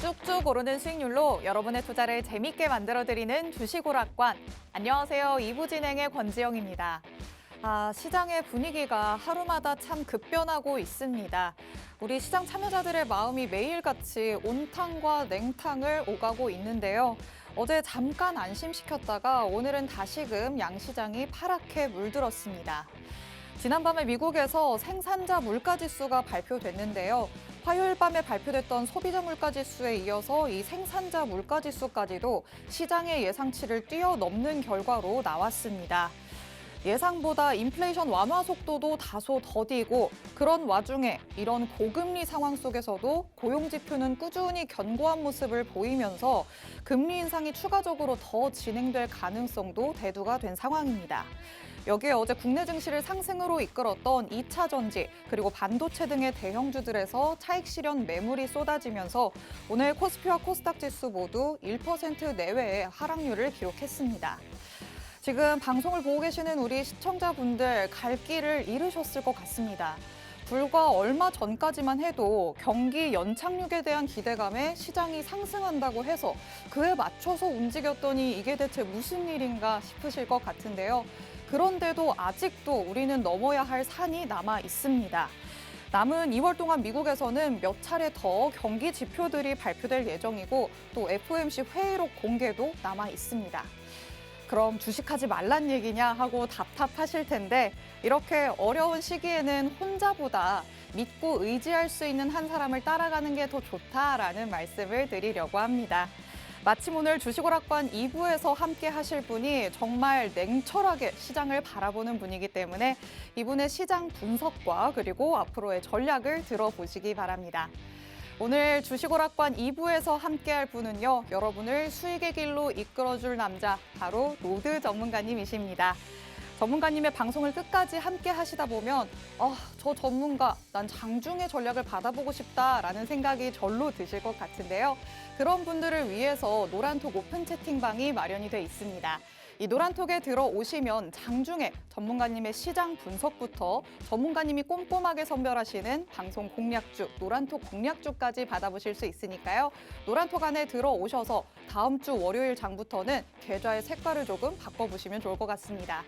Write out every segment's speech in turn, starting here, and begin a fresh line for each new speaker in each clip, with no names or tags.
쭉쭉 오르는 수익률로 여러분의 투자를 재밌게 만들어드리는 주식오락관. 안녕하세요. 2부 진행의 권지영입니다. 시장의 분위기가 하루마다 참 급변하고 있습니다. 우리 시장 참여자들의 마음이 매일같이 온탕과 냉탕을 오가고 있는데요. 어제 잠깐 안심시켰다가 오늘은 다시금 양시장이 파랗게 물들었습니다. 지난밤에 미국에서 생산자 물가지수가 발표됐는데요. 화요일 밤에 발표됐던 소비자 물가지수에 이어서 이 생산자 물가지수까지도 시장의 예상치를 뛰어넘는 결과로 나왔습니다. 예상보다 인플레이션 완화 속도도 다소 더디고 그런 와중에 이런 고금리 상황 속에서도 고용 지표는 꾸준히 견고한 모습을 보이면서 금리 인상이 추가적으로 더 진행될 가능성도 대두가 된 상황입니다. 여기에 어제 국내 증시를 상승으로 이끌었던 2차 전지 그리고 반도체 등의 대형주들에서 차익 실현 매물이 쏟아지면서 오늘 코스피와 코스닥 지수 모두 1% 내외의 하락률을 기록했습니다. 지금 방송을 보고 계시는 우리 시청자분들 갈 길을 잃으셨을 것 같습니다. 불과 얼마 전까지만 해도 경기 연착륙에 대한 기대감에 시장이 상승한다고 해서 그에 맞춰서 움직였더니 이게 대체 무슨 일인가 싶으실 것 같은데요. 그런데도 아직도 우리는 넘어야 할 산이 남아 있습니다. 남은 2월 동안 미국에서는 몇 차례 더 경기 지표들이 발표될 예정이고 또 FOMC 회의록 공개도 남아 있습니다. 그럼 주식하지 말란 얘기냐 하고 답답하실 텐데 이렇게 어려운 시기에는 혼자보다 믿고 의지할 수 있는 한 사람을 따라가는 게 더 좋다라는 말씀을 드리려고 합니다. 마침 오늘 주식오락관 2부에서 함께 하실 분이 정말 냉철하게 시장을 바라보는 분이기 때문에 이분의 시장 분석과 그리고 앞으로의 전략을 들어보시기 바랍니다. 오늘 주식오락관 2부에서 함께할 분은요, 여러분을 수익의 길로 이끌어줄 남자, 바로 로드 전문가님이십니다. 전문가님의 방송을 끝까지 함께 하시다 보면 저 전문가, 난 장중의 전략을 받아보고 싶다라는 생각이 절로 드실 것 같은데요. 그런 분들을 위해서 노란톡 오픈 채팅방이 마련이 돼 있습니다. 이 노란톡에 들어오시면 장중에 전문가님의 시장 분석부터 전문가님이 꼼꼼하게 선별하시는 방송 공략주, 노란톡 공략주까지 받아보실 수 있으니까요. 노란톡 안에 들어오셔서 다음 주 월요일 장부터는 계좌의 색깔을 조금 바꿔보시면 좋을 것 같습니다.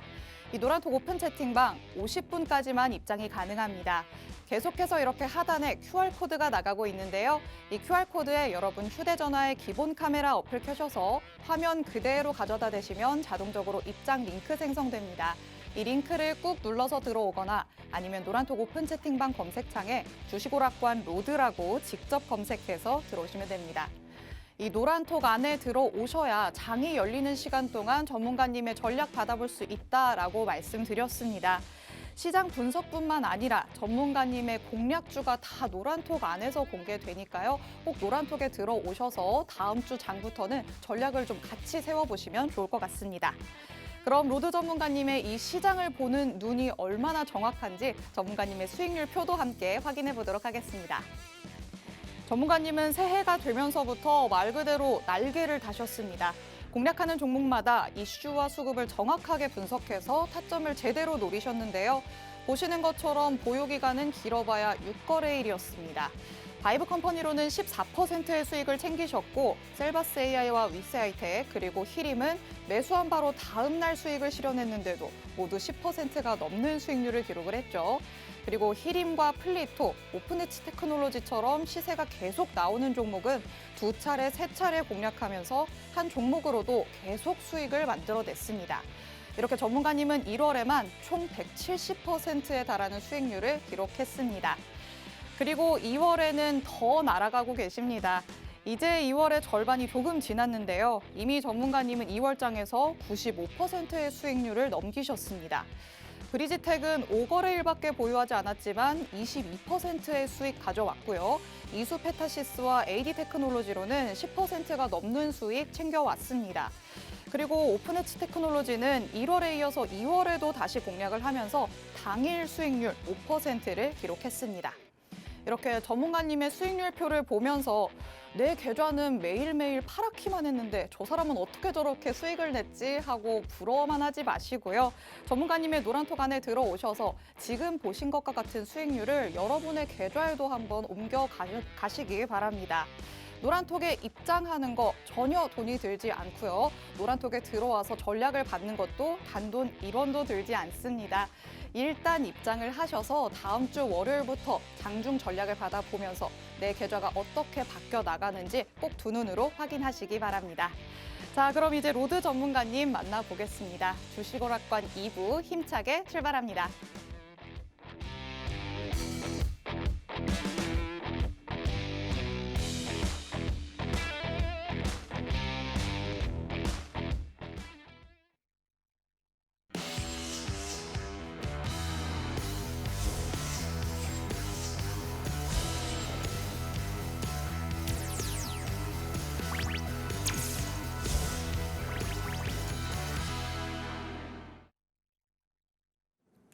이 노란톡 오픈 채팅방 50분까지만 입장이 가능합니다. 계속해서 이렇게 하단에 QR코드가 나가고 있는데요. 이 QR코드에 여러분 휴대전화의 기본 카메라 어플 켜셔서 화면 그대로 가져다 대시면 자동적으로 입장 링크 생성됩니다. 이 링크를 꾹 눌러서 들어오거나 아니면 노란톡 오픈 채팅방 검색창에 주식오락관 로드라고 직접 검색해서 들어오시면 됩니다. 이 노란톡 안에 들어오셔야 장이 열리는 시간 동안 전문가님의 전략 받아볼 수 있다라고 말씀드렸습니다. 시장 분석뿐만 아니라 전문가님의 공략주가 다 노란톡 안에서 공개되니까요. 꼭 노란톡에 들어오셔서 다음 주 장부터는 전략을 좀 같이 세워보시면 좋을 것 같습니다. 그럼 로드 전문가님의 이 시장을 보는 눈이 얼마나 정확한지 전문가님의 수익률 표도 함께 확인해 보도록 하겠습니다. 전문가님은 새해가 되면서부터 말 그대로 날개를 다셨습니다. 공략하는 종목마다 이슈와 수급을 정확하게 분석해서 타점을 제대로 노리셨는데요. 보시는 것처럼 보유기간은 길어봐야 6거래일이었습니다. 바이브 컴퍼니로는 14%의 수익을 챙기셨고 셀바스 AI와 위스하이텍 그리고 히림은 매수한 바로 다음 날 수익을 실현했는데도 모두 10%가 넘는 수익률을 기록을 했죠. 그리고 히림과 플리토, 오픈엣지 테크놀로지처럼 시세가 계속 나오는 종목은 두 차례, 세 차례 공략하면서 한 종목으로도 계속 수익을 만들어냈습니다. 이렇게 전문가님은 1월에만 총 170%에 달하는 수익률을 기록했습니다. 그리고 2월에는 더 날아가고 계십니다. 이제 2월의 절반이 조금 지났는데요. 이미 전문가님은 2월장에서 95%의 수익률을 넘기셨습니다. 브리지텍은 5거래일밖에 보유하지 않았지만 22%의 수익 가져왔고요. 이수페타시스와 AD테크놀로지로는 10%가 넘는 수익 챙겨왔습니다. 그리고 오픈엣지 테크놀로지는 1월에 이어서 2월에도 다시 공략을 하면서 당일 수익률 5%를 기록했습니다. 이렇게 전문가님의 수익률표를 보면서 내 계좌는 매일매일 파랗기만 했는데 저 사람은 어떻게 저렇게 수익을 냈지 하고 부러워만 하지 마시고요. 전문가님의 노란톡 안에 들어오셔서 지금 보신 것과 같은 수익률을 여러분의 계좌에도 한번 옮겨 가시기 바랍니다. 노란톡에 입장하는 거 전혀 돈이 들지 않고요. 노란톡에 들어와서 전략을 받는 것도 단돈 1원도 들지 않습니다. 일단 입장을 하셔서 다음 주 월요일부터 장중 전략을 받아보면서 내 계좌가 어떻게 바뀌어 나가는지 꼭 두 눈으로 확인하시기 바랍니다. 자, 그럼 이제 로드 전문가님 만나보겠습니다. 주식오락관 2부 힘차게 출발합니다.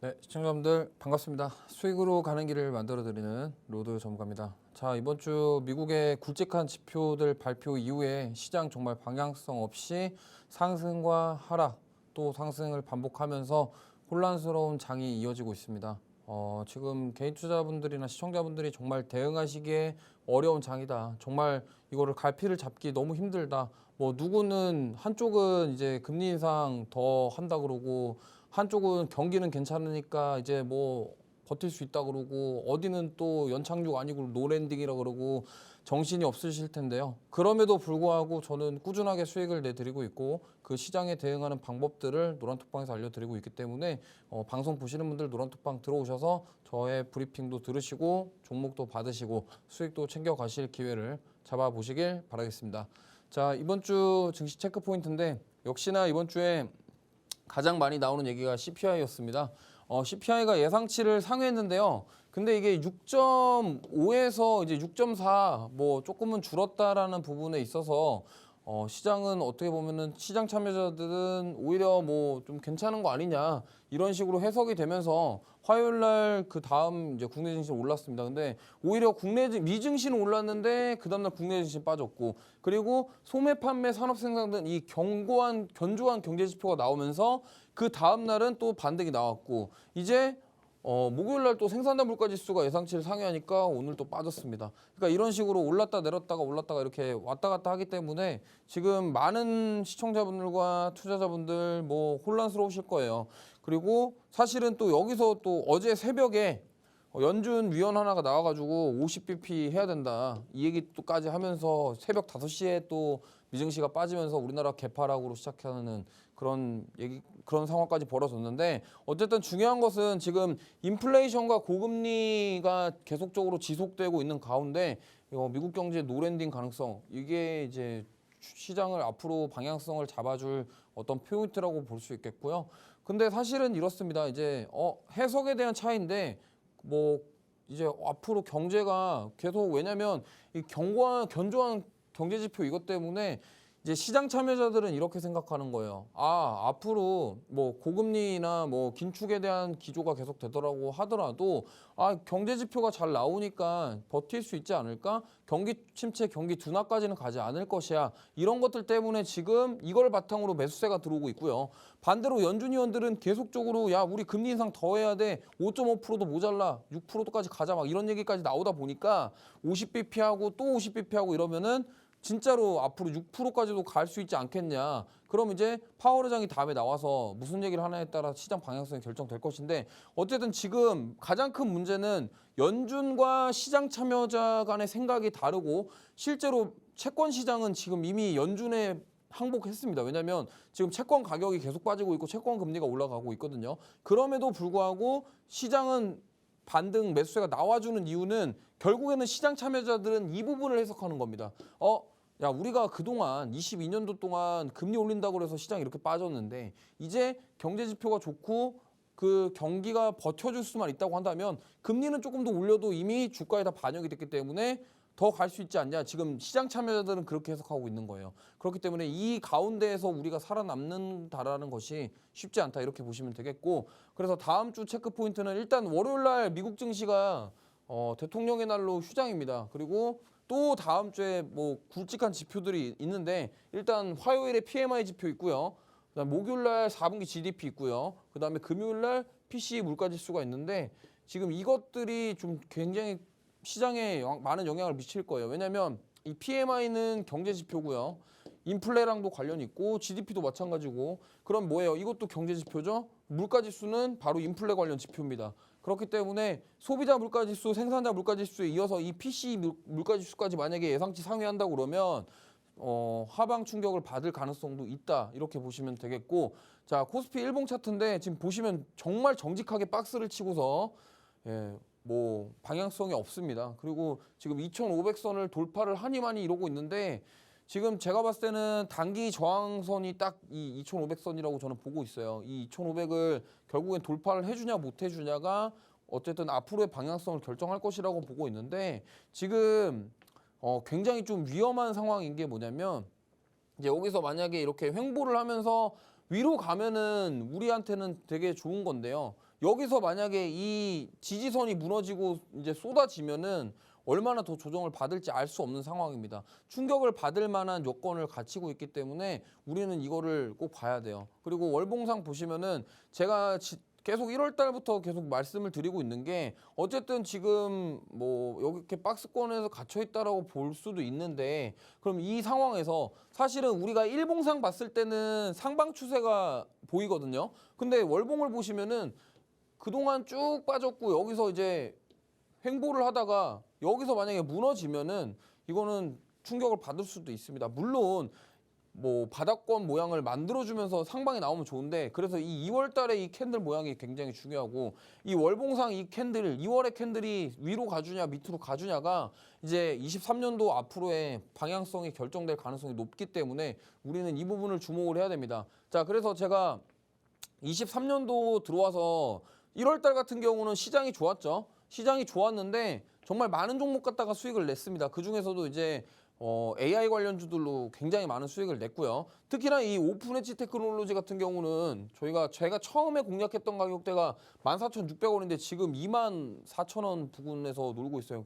네, 시청자분들 반갑습니다. 수익으로 가는 길을 만들어드리는 로드 전문가입니다. 자, 이번 주 미국의 굵직한 지표들 발표 이후에 시장 정말 방향성 없이 상승과 하락, 또 상승을 반복하면서 혼란스러운 장이 이어지고 있습니다. 지금 개인 투자분들이나 시청자분들이 정말 대응하시기에 어려운 장이다. 정말 이거를 갈피를 잡기 너무 힘들다. 뭐 누구는 한쪽은 이제 금리 인상 더 한다 그러고 한쪽은 경기는 괜찮으니까 이제 뭐 버틸 수 있다 그러고 어디는 또 연착륙 아니고 노랜딩이라 그러고 정신이 없으실 텐데요. 그럼에도 불구하고 저는 꾸준하게 수익을 내드리고 있고 그 시장에 대응하는 방법들을 노란톡방에서 알려드리고 있기 때문에 방송 보시는 분들 노란톡방 들어오셔서 저의 브리핑도 들으시고 종목도 받으시고 수익도 챙겨가실 기회를 잡아보시길 바라겠습니다. 자, 이번 주 증시 체크 포인트인데 역시나 이번 주에 가장 많이 나오는 얘기가 CPI였습니다. CPI가 예상치를 상회했는데요. 근데 이게 6.5에서 이제 6.4 뭐 조금은 줄었다라는 부분에 있어서 시장은 어떻게 보면은 시장 참여자들은 오히려 뭐 좀 괜찮은 거 아니냐 이런 식으로 해석이 되면서 화요일 날 그 다음 이제 국내 증시 올랐습니다. 근데 오히려 미증시는 올랐는데 그 다음날 국내 증시 빠졌고 그리고 소매 판매 산업 생산 등 이 견조한 경제 지표가 나오면서 그 다음 날은 또 반등이 나왔고 이제 목요일 날 또 생산자 물가 지수가 예상치를 상회하니까 오늘 또 빠졌습니다. 그러니까 이런 식으로 올랐다 내렸다가 올랐다가 이렇게 왔다 갔다 하기 때문에 지금 많은 시청자분들과 투자자분들 뭐 혼란스러우실 거예요. 그리고 사실은 또 여기서 또 어제 새벽에 연준 위원 하나가 나와가지고 50bp 해야 된다 이 얘기 또까지 하면서 새벽 5시에 또 미증시가 빠지면서 우리나라 개파락으로 시작하는 그런 상황까지 벌어졌는데 어쨌든 중요한 것은 지금 인플레이션과 고금리가 계속적으로 지속되고 있는 가운데 미국 경제 노랜딩 가능성 이게 이제 시장을 앞으로 방향성을 잡아줄 어떤 포인트라고 볼 수 있겠고요. 근데 사실은 이렇습니다. 이제 해석에 대한 차이인데 뭐 이제 앞으로 경제가 계속 왜냐면 이 견조한 경제 지표 이것 때문에 이제 시장 참여자들은 이렇게 생각하는 거예요. 앞으로 뭐 고금리나 뭐 긴축에 대한 기조가 계속 되더라고 하더라도 경제 지표가 잘 나오니까 버틸 수 있지 않을까? 경기 침체, 경기 둔화까지는 가지 않을 것이야. 이런 것들 때문에 지금 이걸 바탕으로 매수세가 들어오고 있고요. 반대로 연준 위원들은 계속적으로 야, 우리 금리 인상 더 해야 돼. 5.5%도 모자라. 6%도까지 가자. 막 이런 얘기까지 나오다 보니까 50bp 하고 또 50bp 하고 이러면은 진짜로 앞으로 6%까지도 갈 수 있지 않겠냐. 그럼 이제 파월 의장이 다음에 나와서 무슨 얘기를 하냐에 따라 시장 방향성이 결정될 것인데 어쨌든 지금 가장 큰 문제는 연준과 시장 참여자 간의 생각이 다르고 실제로 채권 시장은 지금 이미 연준에 항복했습니다. 왜냐하면 지금 채권 가격이 계속 빠지고 있고 채권 금리가 올라가고 있거든요. 그럼에도 불구하고 시장은 반등 매수세가 나와주는 이유는 결국에는 시장 참여자들은 이 부분을 해석하는 겁니다. 야, 우리가 그동안 22년도 동안 금리 올린다고 해서 시장이 이렇게 빠졌는데 이제 경제 지표가 좋고 그 경기가 버텨줄 수만 있다고 한다면 금리는 조금 더 올려도 이미 주가에 다 반영이 됐기 때문에 더 갈 수 있지 않냐. 지금 시장 참여자들은 그렇게 해석하고 있는 거예요. 그렇기 때문에 이 가운데에서 우리가 살아남는다라는 것이 쉽지 않다 이렇게 보시면 되겠고 그래서 다음 주 체크 포인트는 일단 월요일 날 미국 증시가 대통령의 날로 휴장입니다. 그리고 또 다음 주에 뭐 굵직한 지표들이 있는데 일단 화요일에 PMI 지표 있고요. 그다음 목요일 날 4분기 GDP 있고요. 그다음에 금요일 날 PCE 물가지수가 있는데 지금 이것들이 좀 굉장히 시장에 많은 영향을 미칠 거예요. 왜냐하면 이 PMI는 경제 지표고요. 인플레랑도 관련이 있고 GDP도 마찬가지고 그럼 뭐예요? 이것도 경제 지표죠. 물가지수는 바로 인플레 관련 지표입니다. 그렇기 때문에 소비자 물가지수, 생산자 물가지수에 이어서 이 PCE 물가지수까지 만약에 예상치 상회한다고 그러면 하방 충격을 받을 가능성도 있다 이렇게 보시면 되겠고 자 코스피 일봉 차트인데 지금 보시면 정말 정직하게 박스를 치고서 뭐 방향성이 없습니다. 그리고 지금 2,500선을 돌파를 하니 많이 이러고 있는데 지금 제가 봤을 때는 단기 저항선이 딱 이 2,500선이라고 저는 보고 있어요. 이 2,500을 결국엔 돌파를 해주냐 못 해주냐가 어쨌든 앞으로의 방향성을 결정할 것이라고 보고 있는데 지금 굉장히 좀 위험한 상황인 게 뭐냐면 이제 여기서 만약에 이렇게 횡보를 하면서 위로 가면은 우리한테는 되게 좋은 건데요. 여기서 만약에 이 지지선이 무너지고 이제 쏟아지면은 얼마나 더 조정을 받을지 알 수 없는 상황입니다. 충격을 받을 만한 요건을 갖추고 있기 때문에 우리는 이거를 꼭 봐야 돼요. 그리고 월봉상 보시면은 제가 계속 1월 달부터 계속 말씀을 드리고 있는 게 어쨌든 지금 뭐 여기 이렇게 박스권에서 갇혀 있다라고 볼 수도 있는데 그럼 이 상황에서 사실은 우리가 일봉상 봤을 때는 상방 추세가 보이거든요. 근데 월봉을 보시면은 그동안 쭉 빠졌고 여기서 이제 횡보를 하다가 여기서 만약에 무너지면은 이거는 충격을 받을 수도 있습니다. 물론 뭐 바닥권 모양을 만들어주면서 상방이 나오면 좋은데 그래서 이 2월 달에 이 캔들 모양이 굉장히 중요하고 이 월봉상 이 캔들 2월의 캔들이 위로 가주냐 밑으로 가주냐가 이제 23년도 앞으로의 방향성이 결정될 가능성이 높기 때문에 우리는 이 부분을 주목을 해야 됩니다. 자 그래서 제가 23년도 들어와서 1월 달 같은 경우는 시장이 좋았죠. 시장이 좋았는데 정말 많은 종목 갖다가 수익을 냈습니다. 그 중에서도 이제 AI 관련주들로 굉장히 많은 수익을 냈고요. 특히나 이 오픈 엣지 테크놀로지 같은 경우는 제가 처음에 공략했던 가격대가 14,600원인데 지금 24,000원 부근에서 놀고 있어요.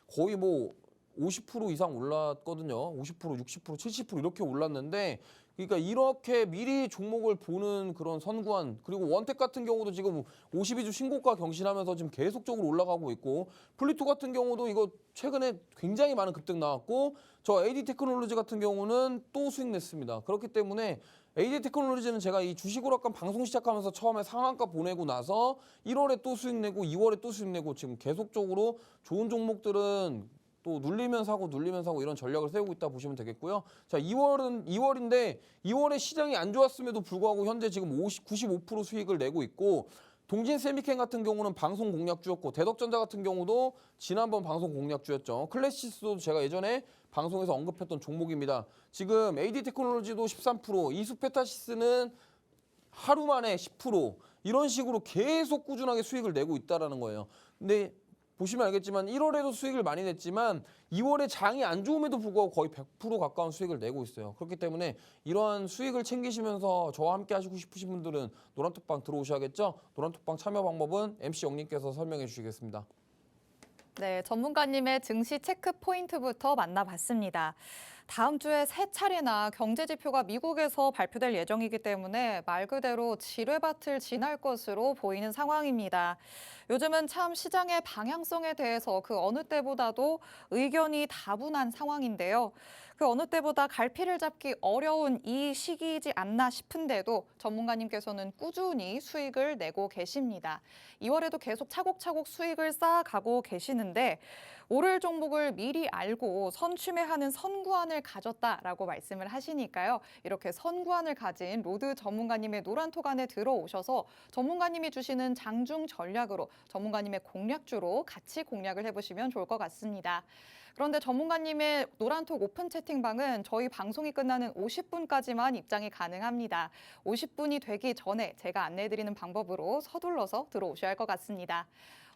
거의 뭐 50% 이상 올랐거든요. 50%, 60%, 70% 이렇게 올랐는데 그러니까 이렇게 미리 종목을 보는 그런 선구안 그리고 원택 같은 경우도 지금 52주 신고가 경신하면서 지금 계속적으로 올라가고 있고 플리토 같은 경우도 이거 최근에 굉장히 많은 급등 나왔고 저 AD 테크놀로지 같은 경우는 또 수익 냈습니다. 그렇기 때문에 AD 테크놀로지는 제가 이 주식오락관 방송 시작하면서 처음에 상한가 보내고 나서 1월에 또 수익 내고 2월에 또 수익 내고 지금 계속적으로 좋은 종목들은 또 눌리면 사고 이런 전략을 세우고 있다 보시면 되겠고요. 자, 2월인데 2월에 시장이 안 좋았음에도 불구하고 현재 지금 95% 수익을 내고 있고 동진 세미캠 같은 경우는 방송 공략주였고 대덕전자 같은 경우도 지난번 방송 공략주였죠. 클래시스도 제가 예전에 방송에서 언급했던 종목입니다. 지금 AD 테크놀로지도 13%, 이수페타시스는 하루 만에 10% 이런 식으로 계속 꾸준하게 수익을 내고 있다라는 거예요. 근데 보시면 알겠지만 1월에도 수익을 많이 냈지만 2월에 장이 안 좋음에도 불구하고 거의 100% 가까운 수익을 내고 있어요. 그렇기 때문에 이러한 수익을 챙기시면서 저와 함께 하시고 싶으신 분들은 노란톡방 들어오셔야겠죠. 노란톡방 참여 방법은 MC 영님께서 설명해 주시겠습니다.
네, 전문가님의 증시 체크 포인트부터 만나봤습니다. 다음 주에 세 차례나 경제 지표가 미국에서 발표될 예정이기 때문에 말 그대로 지뢰밭을 지날 것으로 보이는 상황입니다. 요즘은 참 시장의 방향성에 대해서 그 어느 때보다도 의견이 다분한 상황인데요. 그 어느 때보다 갈피를 잡기 어려운 이 시기이지 않나 싶은데도 전문가님께서는 꾸준히 수익을 내고 계십니다. 2월에도 계속 차곡차곡 수익을 쌓아가고 계시는데 오를 종목을 미리 알고 선취매하는 선구안을 가졌다라고 말씀을 하시니까요. 이렇게 선구안을 가진 로드 전문가님의 노란톡 안에 들어오셔서 전문가님이 주시는 장중 전략으로 전문가님의 공략주로 같이 공략을 해보시면 좋을 것 같습니다. 그런데 전문가님의 노란톡 오픈 채팅방은 저희 방송이 끝나는 50분까지만 입장이 가능합니다. 50분이 되기 전에 제가 안내해드리는 방법으로 서둘러서 들어오셔야 할 것 같습니다.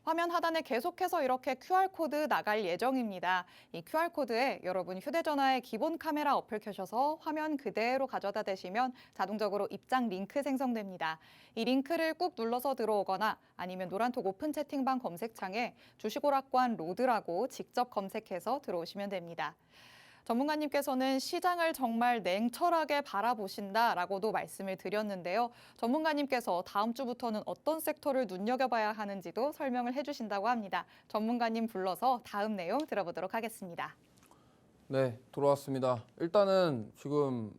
화면 하단에 계속해서 이렇게 QR코드 나갈 예정입니다. 이 QR코드에 여러분 휴대전화의 기본 카메라 어플 켜셔서 화면 그대로 가져다 대시면 자동적으로 입장 링크 생성됩니다. 이 링크를 꾹 눌러서 들어오거나 아니면 노란톡 오픈 채팅방 검색창에 주식오락관 로드라고 직접 검색해서 들어오시면 됩니다. 전문가님께서는 시장을 정말 냉철하게 바라보신다라고도 말씀을 드렸는데요. 전문가님께서 다음 주부터는 어떤 섹터를 눈여겨봐야 하는지도 설명을 해주신다고 합니다. 전문가님 불러서 다음 내용 들어보도록 하겠습니다.
네, 돌아왔습니다. 일단은 지금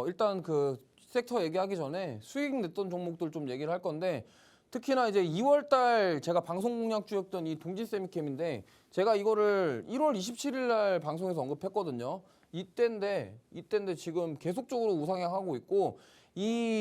일단 그 섹터 얘기하기 전에 수익 냈던 종목들 좀 얘기를 할 건데 특히나 이제 2월 달 제가 방송 공략주였던 이 동지세미캠인데 제가 이거를 1월 27일 날 방송에서 언급했거든요. 이때인데 지금 계속적으로 우상향하고 있고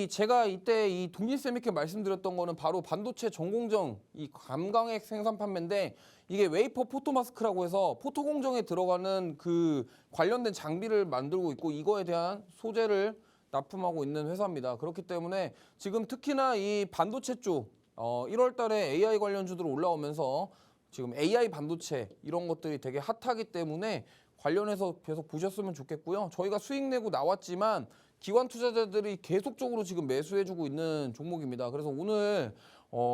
제가 이때 이 동지세미캠 말씀드렸던 거는 바로 반도체 전공정 이 감광핵 생산 판매인데 이게 웨이퍼 포토마스크라고 해서 포토 공정에 들어가는 그 관련된 장비를 만들고 있고 이거에 대한 소재를 납품하고 있는 회사입니다. 그렇기 때문에 지금 특히나 이 반도체 쪽 1월 달에 AI 관련주들 올라오면서 지금 AI 반도체 이런 것들이 되게 핫하기 때문에 관련해서 계속 보셨으면 좋겠고요. 저희가 수익 내고 나왔지만 기관 투자자들이 계속적으로 지금 매수해주고 있는 종목입니다. 그래서 오늘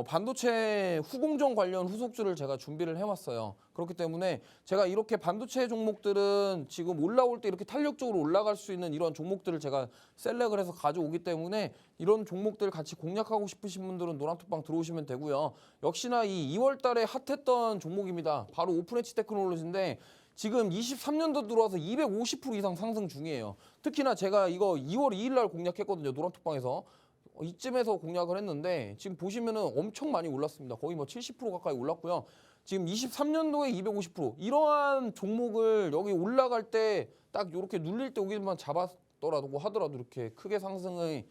반도체 후공정 관련 후속주를 제가 준비를 해왔어요. 그렇기 때문에 제가 이렇게 반도체 종목들은 지금 올라올 때 이렇게 탄력적으로 올라갈 수 있는 이런 종목들을 제가 셀렉을 해서 가져오기 때문에 이런 종목들 같이 공략하고 싶으신 분들은 노란톡방 들어오시면 되고요. 역시나 이 2월 달에 핫했던 종목입니다. 바로 오픈엣지 테크놀로지인데 지금 23년도 들어와서 250% 이상 상승 중이에요. 특히나 제가 이거 2월 2일 날 공략했거든요. 노란톡방에서. 이쯤에서 공략을 했는데 지금 보시면은 엄청 많이 올랐습니다. 거의 뭐 70% 가까이 올랐고요. 지금 23년도에 250% 이러한 종목을 여기 올라갈 때 딱 이렇게 눌릴 때 오기만 잡았더라도 하더라도 이렇게 크게 상승의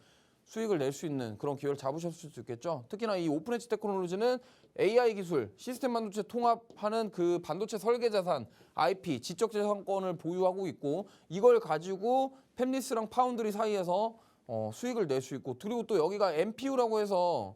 수익을 낼 수 있는 그런 기회를 잡으셨을 수 있겠죠. 특히나 이 오픈엣지 테크놀로지는 AI 기술, 시스템 반도체 통합하는 그 반도체 설계 자산, IP, 지적 재산권을 보유하고 있고 이걸 가지고 팹리스랑 파운드리 사이에서 수익을 낼 수 있고 그리고 또 여기가 MPU라고 해서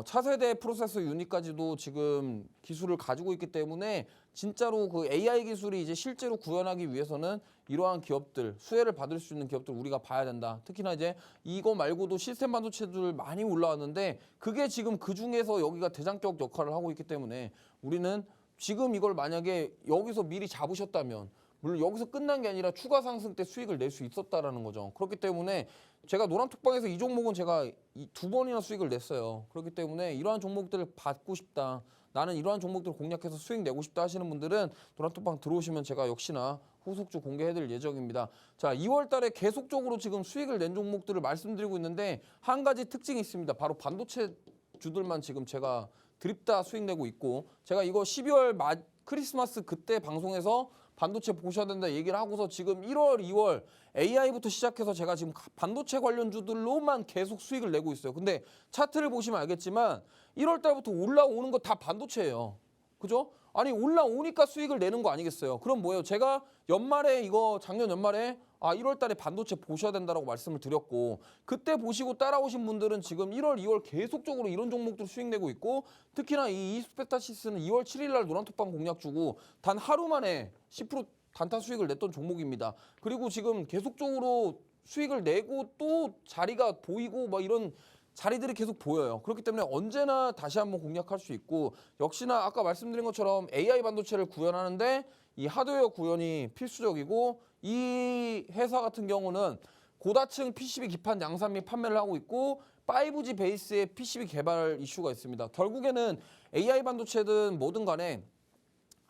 차세대 프로세서 유닛까지도 지금 기술을 가지고 있기 때문에 진짜로 그 AI 기술이 이제 실제로 구현하기 위해서는 이러한 기업들, 수혜를 받을 수 있는 기업들 우리가 봐야 된다. 특히나 이제 이거 말고도 시스템 반도체들 많이 올라왔는데 그게 지금 그 중에서 여기가 대장격 역할을 하고 있기 때문에 우리는 지금 이걸 만약에 여기서 미리 잡으셨다면 물론 여기서 끝난 게 아니라 추가 상승 때 수익을 낼 수 있었다라는 거죠. 그렇기 때문에 제가 노란톡방에서 이 종목은 제가 2번이나 수익을 냈어요. 그렇기 때문에 이러한 종목들을 받고 싶다. 나는 이러한 종목들을 공략해서 수익 내고 싶다 하시는 분들은 노란톡방 들어오시면 제가 역시나 후속주 공개해드릴 예정입니다. 자, 2월 달에 계속적으로 지금 수익을 낸 종목들을 말씀드리고 있는데 한 가지 특징이 있습니다. 바로 반도체 주들만 지금 제가 드립다 수익 내고 있고 제가 이거 12월 크리스마스 그때 방송에서 반도체 보셔야 된다 얘기를 하고서 지금 1월, 2월 AI부터 시작해서 제가 지금 반도체 관련주들로만 계속 수익을 내고 있어요. 근데 차트를 보시면 알겠지만 1월 달부터 올라오는 거 다 반도체예요. 그죠? 아니 올라오니까 수익을 내는 거 아니겠어요? 그럼 뭐예요? 제가 연말에 이거 작년 연말에 1월 달에 반도체 보셔야 된다라고 말씀을 드렸고 그때 보시고 따라오신 분들은 지금 1월, 2월 계속적으로 이런 종목들 수익 내고 있고 특히나 이 이스페타시스는 2월 7일 날 노란톡방 공략 주고 단 하루 만에 10% 단타 수익을 냈던 종목입니다. 그리고 지금 계속적으로 수익을 내고 또 자리가 보이고 막 이런 자리들이 계속 보여요. 그렇기 때문에 언제나 다시 한번 공략할 수 있고 역시나 아까 말씀드린 것처럼 AI 반도체를 구현하는데 이 하드웨어 구현이 필수적이고 이 회사 같은 경우는 고다층 PCB 기판 양산 및 판매를 하고 있고 5G 베이스의 PCB 개발 이슈가 있습니다. 결국에는 AI 반도체든 뭐든 간에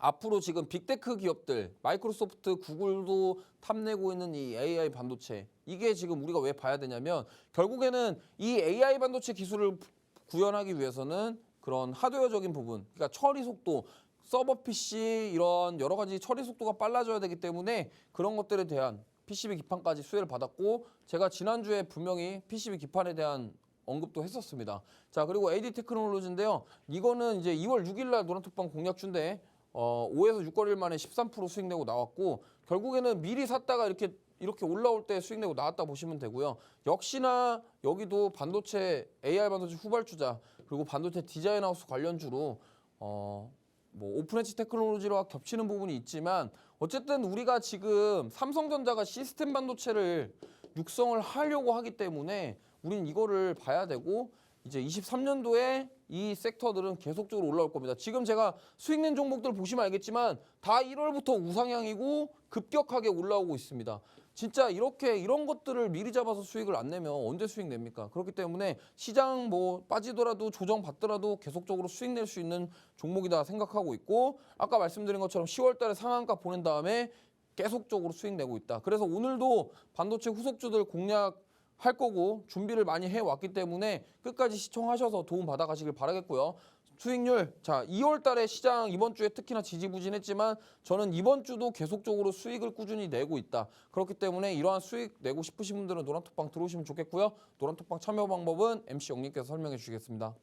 앞으로 지금 빅테크 기업들, 마이크로소프트, 구글도 탐내고 있는 이 AI 반도체 이게 지금 우리가 왜 봐야 되냐면 결국에는 이 AI 반도체 기술을 구현하기 위해서는 그런 하드웨어적인 부분, 그러니까 처리 속도, 서버 PC 이런 여러 가지 처리 속도가 빨라져야 되기 때문에 그런 것들에 대한 PCB 기판까지 수혜를 받았고 제가 지난주에 분명히 PCB 기판에 대한 언급도 했었습니다. 자, 그리고 AD 테크놀로지인데요. 이거는 이제 2월 6일 날 노란톡방 공략주인데 5에서 6거래일 만에 13% 수익 내고 나왔고 결국에는 미리 샀다가 이렇게 올라올 때 수익 내고 나왔다 보시면 되고요. 역시나 여기도 반도체 AI 반도체 후발주자 그리고 반도체 디자인 하우스 관련주로 뭐 오픈엣지 테크놀로지와 겹치는 부분이 있지만 어쨌든 우리가 지금 삼성전자가 시스템 반도체를 육성을 하려고 하기 때문에 우린 이거를 봐야 되고 이제 23년도에 이 섹터들은 계속적으로 올라올 겁니다. 지금 제가 수익 낸 종목들 보시면 알겠지만 다 1월부터 우상향이고 급격하게 올라오고 있습니다. 진짜 이런 것들을 미리 잡아서 수익을 안 내면 언제 수익 냅니까? 그렇기 때문에 시장 뭐 빠지더라도 조정 받더라도 계속적으로 수익 낼 수 있는 종목이다 생각하고 있고 아까 말씀드린 것처럼 10월 달에 상한가 보낸 다음에 계속적으로 수익 내고 있다. 그래서 오늘도 반도체 후속주들 공략할 거고 준비를 많이 해왔기 때문에 끝까지 시청하셔서 도움 받아가시길 바라겠고요. 수익률, 자 2월 달에 시장 이번 주에 특히나 지지부진했지만 저는 이번 주도 계속적으로 수익을 꾸준히 내고 있다. 그렇기 때문에 이러한 수익 내고 싶으신 분들은 노란톡방 들어오시면 좋겠고요. 노란톡방 참여 방법은 MC 영님께서 설명해 주시겠습니다.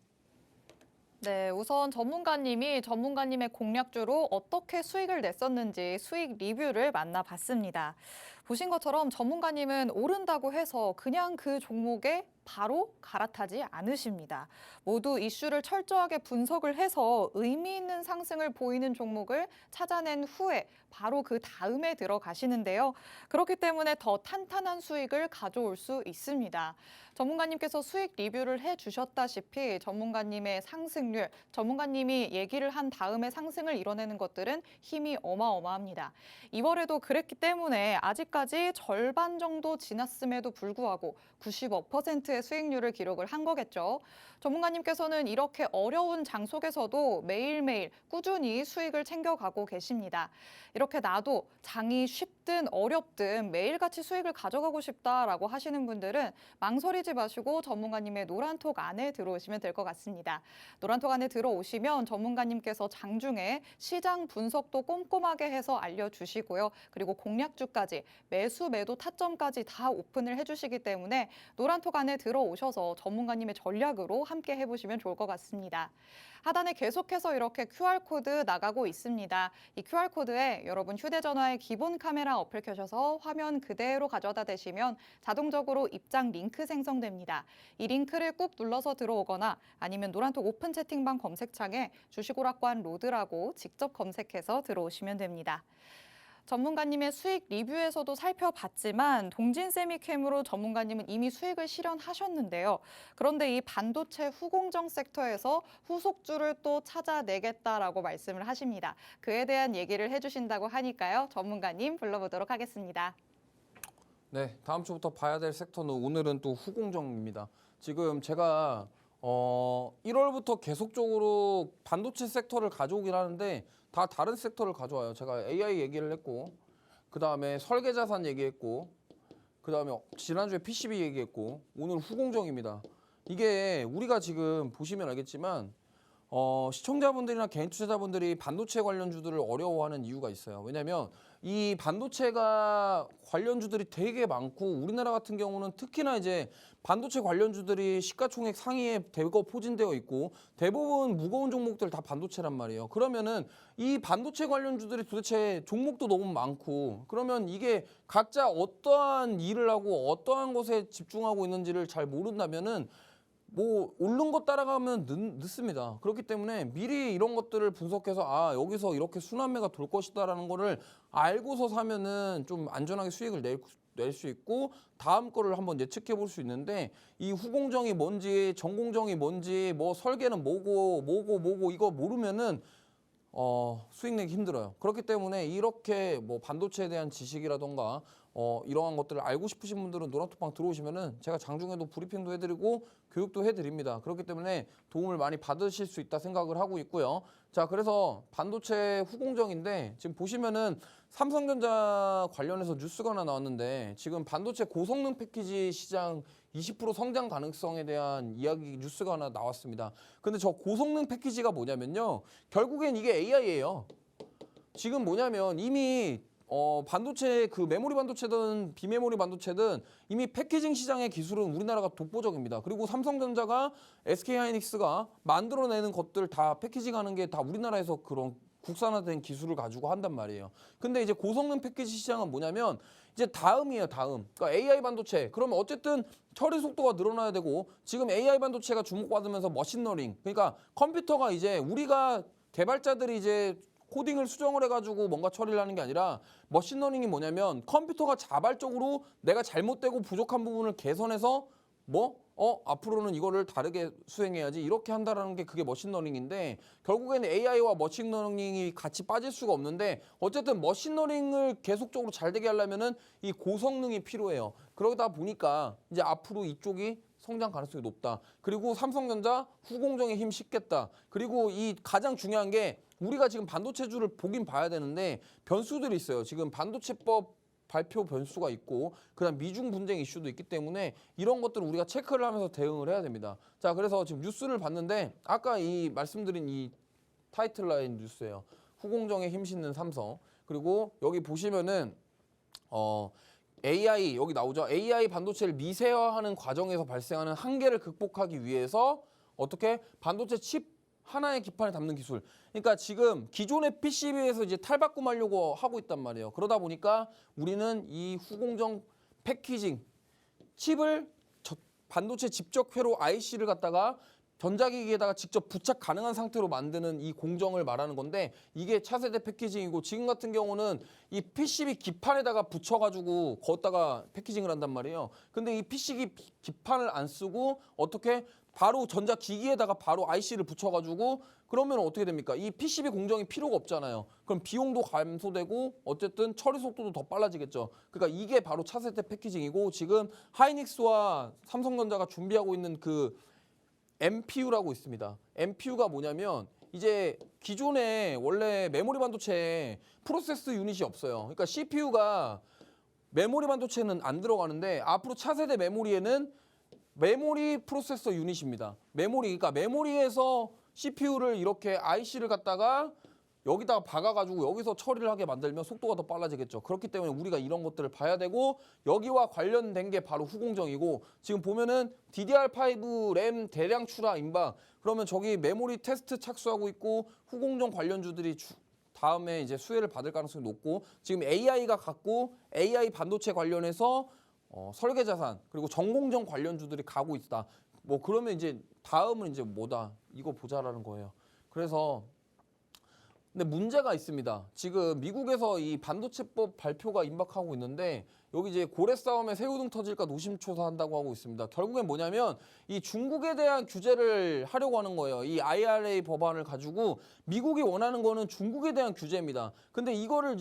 네, 우선 전문가님의 공략주로 어떻게 수익을 냈었는지 수익 리뷰를 만나봤습니다. 보신 것처럼 전문가님은 오른다고 해서 그냥 그 종목에 바로 갈아타지 않으십니다. 모두 이슈를 철저하게 분석을 해서 의미 있는 상승을 보이는 종목을 찾아낸 후에 바로 그 다음에 들어가시는데요. 그렇기 때문에 더 탄탄한 수익을 가져올 수 있습니다. 전문가님께서 수익 리뷰를 해주셨다시피 전문가님의 상승률, 전문가님이 얘기를 한 다음에 상승을 이뤄내는 것들은 힘이 어마어마합니다. 2월에도 그랬기 때문에 아직까지 절반 정도 지났음에도 불구하고 95%의 수익률을 기록을 한 거겠죠. 전문가님께서는 이렇게 어려운 장 속에서도 매일매일 꾸준히 수익을 챙겨가고 계십니다. 이렇게 나도 장이 쉽든 어렵든 매일같이 수익을 가져가고 싶다라고 하시는 분들은 망설이지 마시고 전문가님의 노란톡 안에 들어오시면 될 것 같습니다. 노란톡 안에 들어오시면 전문가님께서 장중에 시장 분석도 꼼꼼하게 해서 알려주시고요. 그리고 공략주까지 매수, 매도, 타점까지 다 오픈을 해주시기 때문에 노란톡 안에 들어오셔서 전문가님의 전략으로 함께 해보시면 좋을 것 같습니다. 하단에 계속해서 이렇게 QR코드 나가고 있습니다. 이 QR코드에 여러분 휴대전화의 기본 카메라 어플 켜셔서 화면 그대로 가져다 대시면 자동적으로 입장 링크 생성됩니다. 이 링크를 꾹 눌러서 들어오거나 아니면 노란톡 오픈 채팅방 검색창에 주식오락관 로드라고 직접 검색해서 들어오시면 됩니다. 전문가님의 수익 리뷰에서도 살펴봤지만 동진 세미캠으로 전문가님은 이미 수익을 실현하셨는데요. 그런데 이 반도체 후공정 섹터에서 후속주를 또 찾아내겠다라고 말씀을 하십니다. 그에 대한 얘기를 해주신다고 하니까요. 전문가님 불러보도록 하겠습니다.
네, 다음 주부터 봐야 될 섹터는 오늘은 또 후공정입니다. 지금 제가 1월부터 계속적으로 반도체 섹터를 가져오긴 하는데 다 다른 섹터를 가져와요. 제가 AI 얘기를 했고 그 다음에 설계자산 얘기했고 그 다음에 지난주에 PCB 얘기했고 오늘 후공정입니다. 이게 우리가 지금 보시면 알겠지만 시청자분들이나 개인 투자자분들이 반도체 관련주들을 어려워하는 이유가 있어요. 왜냐하면 이 반도체가 관련주들이 되게 많고 우리나라 같은 경우는 특히나 이제 반도체 관련주들이 시가총액 상위에 대거 포진되어 있고 대부분 무거운 종목들 다 반도체란 말이에요. 그러면은 이 반도체 관련주들이 도대체 종목도 너무 많고 그러면 이게 각자 어떠한 일을 하고 어떠한 것에 집중하고 있는지를 잘 모른다면은 뭐 오른 거 따라가면 늦습니다. 그렇기 때문에 미리 이런 것들을 분석해서 여기서 이렇게 순환매가 돌 것이다라는 거를 알고서 사면은 좀 안전하게 수익을 낼 수 있고 다음 거를 한번 예측해 볼 수 있는데 이 후공정이 뭔지 전공정이 뭔지 뭐 설계는 뭐고 이거 모르면은 수익 내기 힘들어요. 그렇기 때문에 이렇게 뭐 반도체에 대한 지식이라던가 이러한 것들을 알고 싶으신 분들은 노란톡방 들어오시면은 제가 장중에도 브리핑도 해드리고 교육도 해드립니다. 그렇기 때문에 도움을 많이 받으실 수 있다 생각을 하고 있고요. 자, 그래서 반도체 후공정인데 지금 보시면은 삼성전자 관련해서 뉴스가 하나 나왔는데 지금 반도체 고성능 패키지 시장 20% 성장 가능성에 대한 이야기 뉴스가 하나 나왔습니다. 근데 저 고성능 패키지가 뭐냐면요. 결국엔 이게 AI예요. 지금 뭐냐면 이미 반도체 그 메모리 반도체든 비메모리 반도체든 이미 패키징 시장의 기술은 우리나라가 독보적입니다. 그리고 삼성전자가 SK하이닉스가 만들어내는 것들 다 패키징하는 게 다 우리나라에서 그런 국산화된 기술을 가지고 한단 말이에요. 근데 이제 고성능 패키지 시장은 뭐냐면 이제 다음이에요, 다음. 그러니까 AI 반도체. 그러면 어쨌든 처리 속도가 늘어나야 되고 지금 AI 반도체가 주목받으면서 머신러닝. 그러니까 컴퓨터가 이제 우리가 개발자들이 이제 코딩을 수정을 해가지고 뭔가 처리를 하는 게 아니라 머신러닝이 뭐냐면 컴퓨터가 자발적으로 내가 잘못되고 부족한 부분을 개선해서 앞으로는 이거를 다르게 수행해야지 이렇게 한다라는 게 그게 머신러닝인데 결국에는 AI와 머신러닝이 같이 빠질 수가 없는데 어쨌든 머신러닝을 계속적으로 잘 되게 하려면은 이 고성능이 필요해요. 그러다 보니까 이제 앞으로 이쪽이 성장 가능성이 높다. 그리고 삼성전자 후공정에 힘 싣겠다. 그리고 이 가장 중요한 게 우리가 지금 반도체주를 보긴 봐야 되는데 변수들이 있어요. 지금 반도체법 발표 변수가 있고 그다음 미중 분쟁 이슈도 있기 때문에 이런 것들을 우리가 체크를 하면서 대응을 해야 됩니다. 자, 그래서 지금 뉴스를 봤는데 아까 이 말씀드린 이 타이틀라인 뉴스예요. 후공정에 힘싣는 삼성. 그리고 여기 보시면은 AI 여기 나오죠. AI 반도체를 미세화하는 과정에서 발생하는 한계를 극복하기 위해서 어떻게 반도체 칩 하나의 기판에 담는 기술. 그러니까 지금 기존의 PCB에서 이제 탈바꿈하려고 하고 있단 말이에요. 그러다 보니까 우리는 이 후공정 패키징 칩을 반도체 집적회로 IC를 갖다가 전자기기에다가 직접 부착 가능한 상태로 만드는 이 공정을 말하는 건데 이게 차세대 패키징이고 지금 같은 경우는 이 PCB 기판에다가 붙여가지고 거기다가 패키징을 한단 말이에요. 근데 이 PCB 기판을 안 쓰고 어떻게 바로 전자기기에다가 바로 IC를 붙여가지고 그러면 어떻게 됩니까? 이 PCB 공정이 필요가 없잖아요. 그럼 비용도 감소되고 어쨌든 처리 속도도 더 빨라지겠죠. 그러니까 이게 바로 차세대 패키징이고 지금 하이닉스와 삼성전자가 준비하고 있는 그 MPU라고 있습니다. MPU가 뭐냐면 이제 기존에 원래 메모리 반도체에 프로세스 유닛이 없어요. 그러니까 CPU가 메모리 반도체는 안 들어가는데 앞으로 차세대 메모리에는 메모리 프로세서 유닛입니다. 그러니까 메모리에서 CPU를 이렇게 IC를 갖다가 여기다가 박아가지고 여기서 처리를 하게 만들면 속도가 더 빨라지겠죠. 그렇기 때문에 우리가 이런 것들을 봐야 되고 여기와 관련된 게 바로 후공정이고 지금 보면은 DDR5 램 대량 출하 임박 그러면 저기 메모리 테스트 착수하고 있고 후공정 관련주들이 다음에 이제 수혜를 받을 가능성이 높고 지금 AI가 갖고 AI 반도체 관련해서 설계 자산 그리고 전공정 관련주들이 가고 있다. 뭐 그러면 이제 다음은 이제 뭐다 이거 보자라는 거예요. 그래서 근데 문제가 있습니다. 지금 미국에서 이 반도체법 발표가 임박하고 있는데 여기 이제 고래 싸움에 새우등 터질까 노심초사한다고 하고 있습니다. 결국엔 뭐냐면 이 중국에 대한 규제를 하려고 하는 거예요. 이 IRA 법안을 가지고 미국이 원하는 거는 중국에 대한 규제입니다. 근데 이거를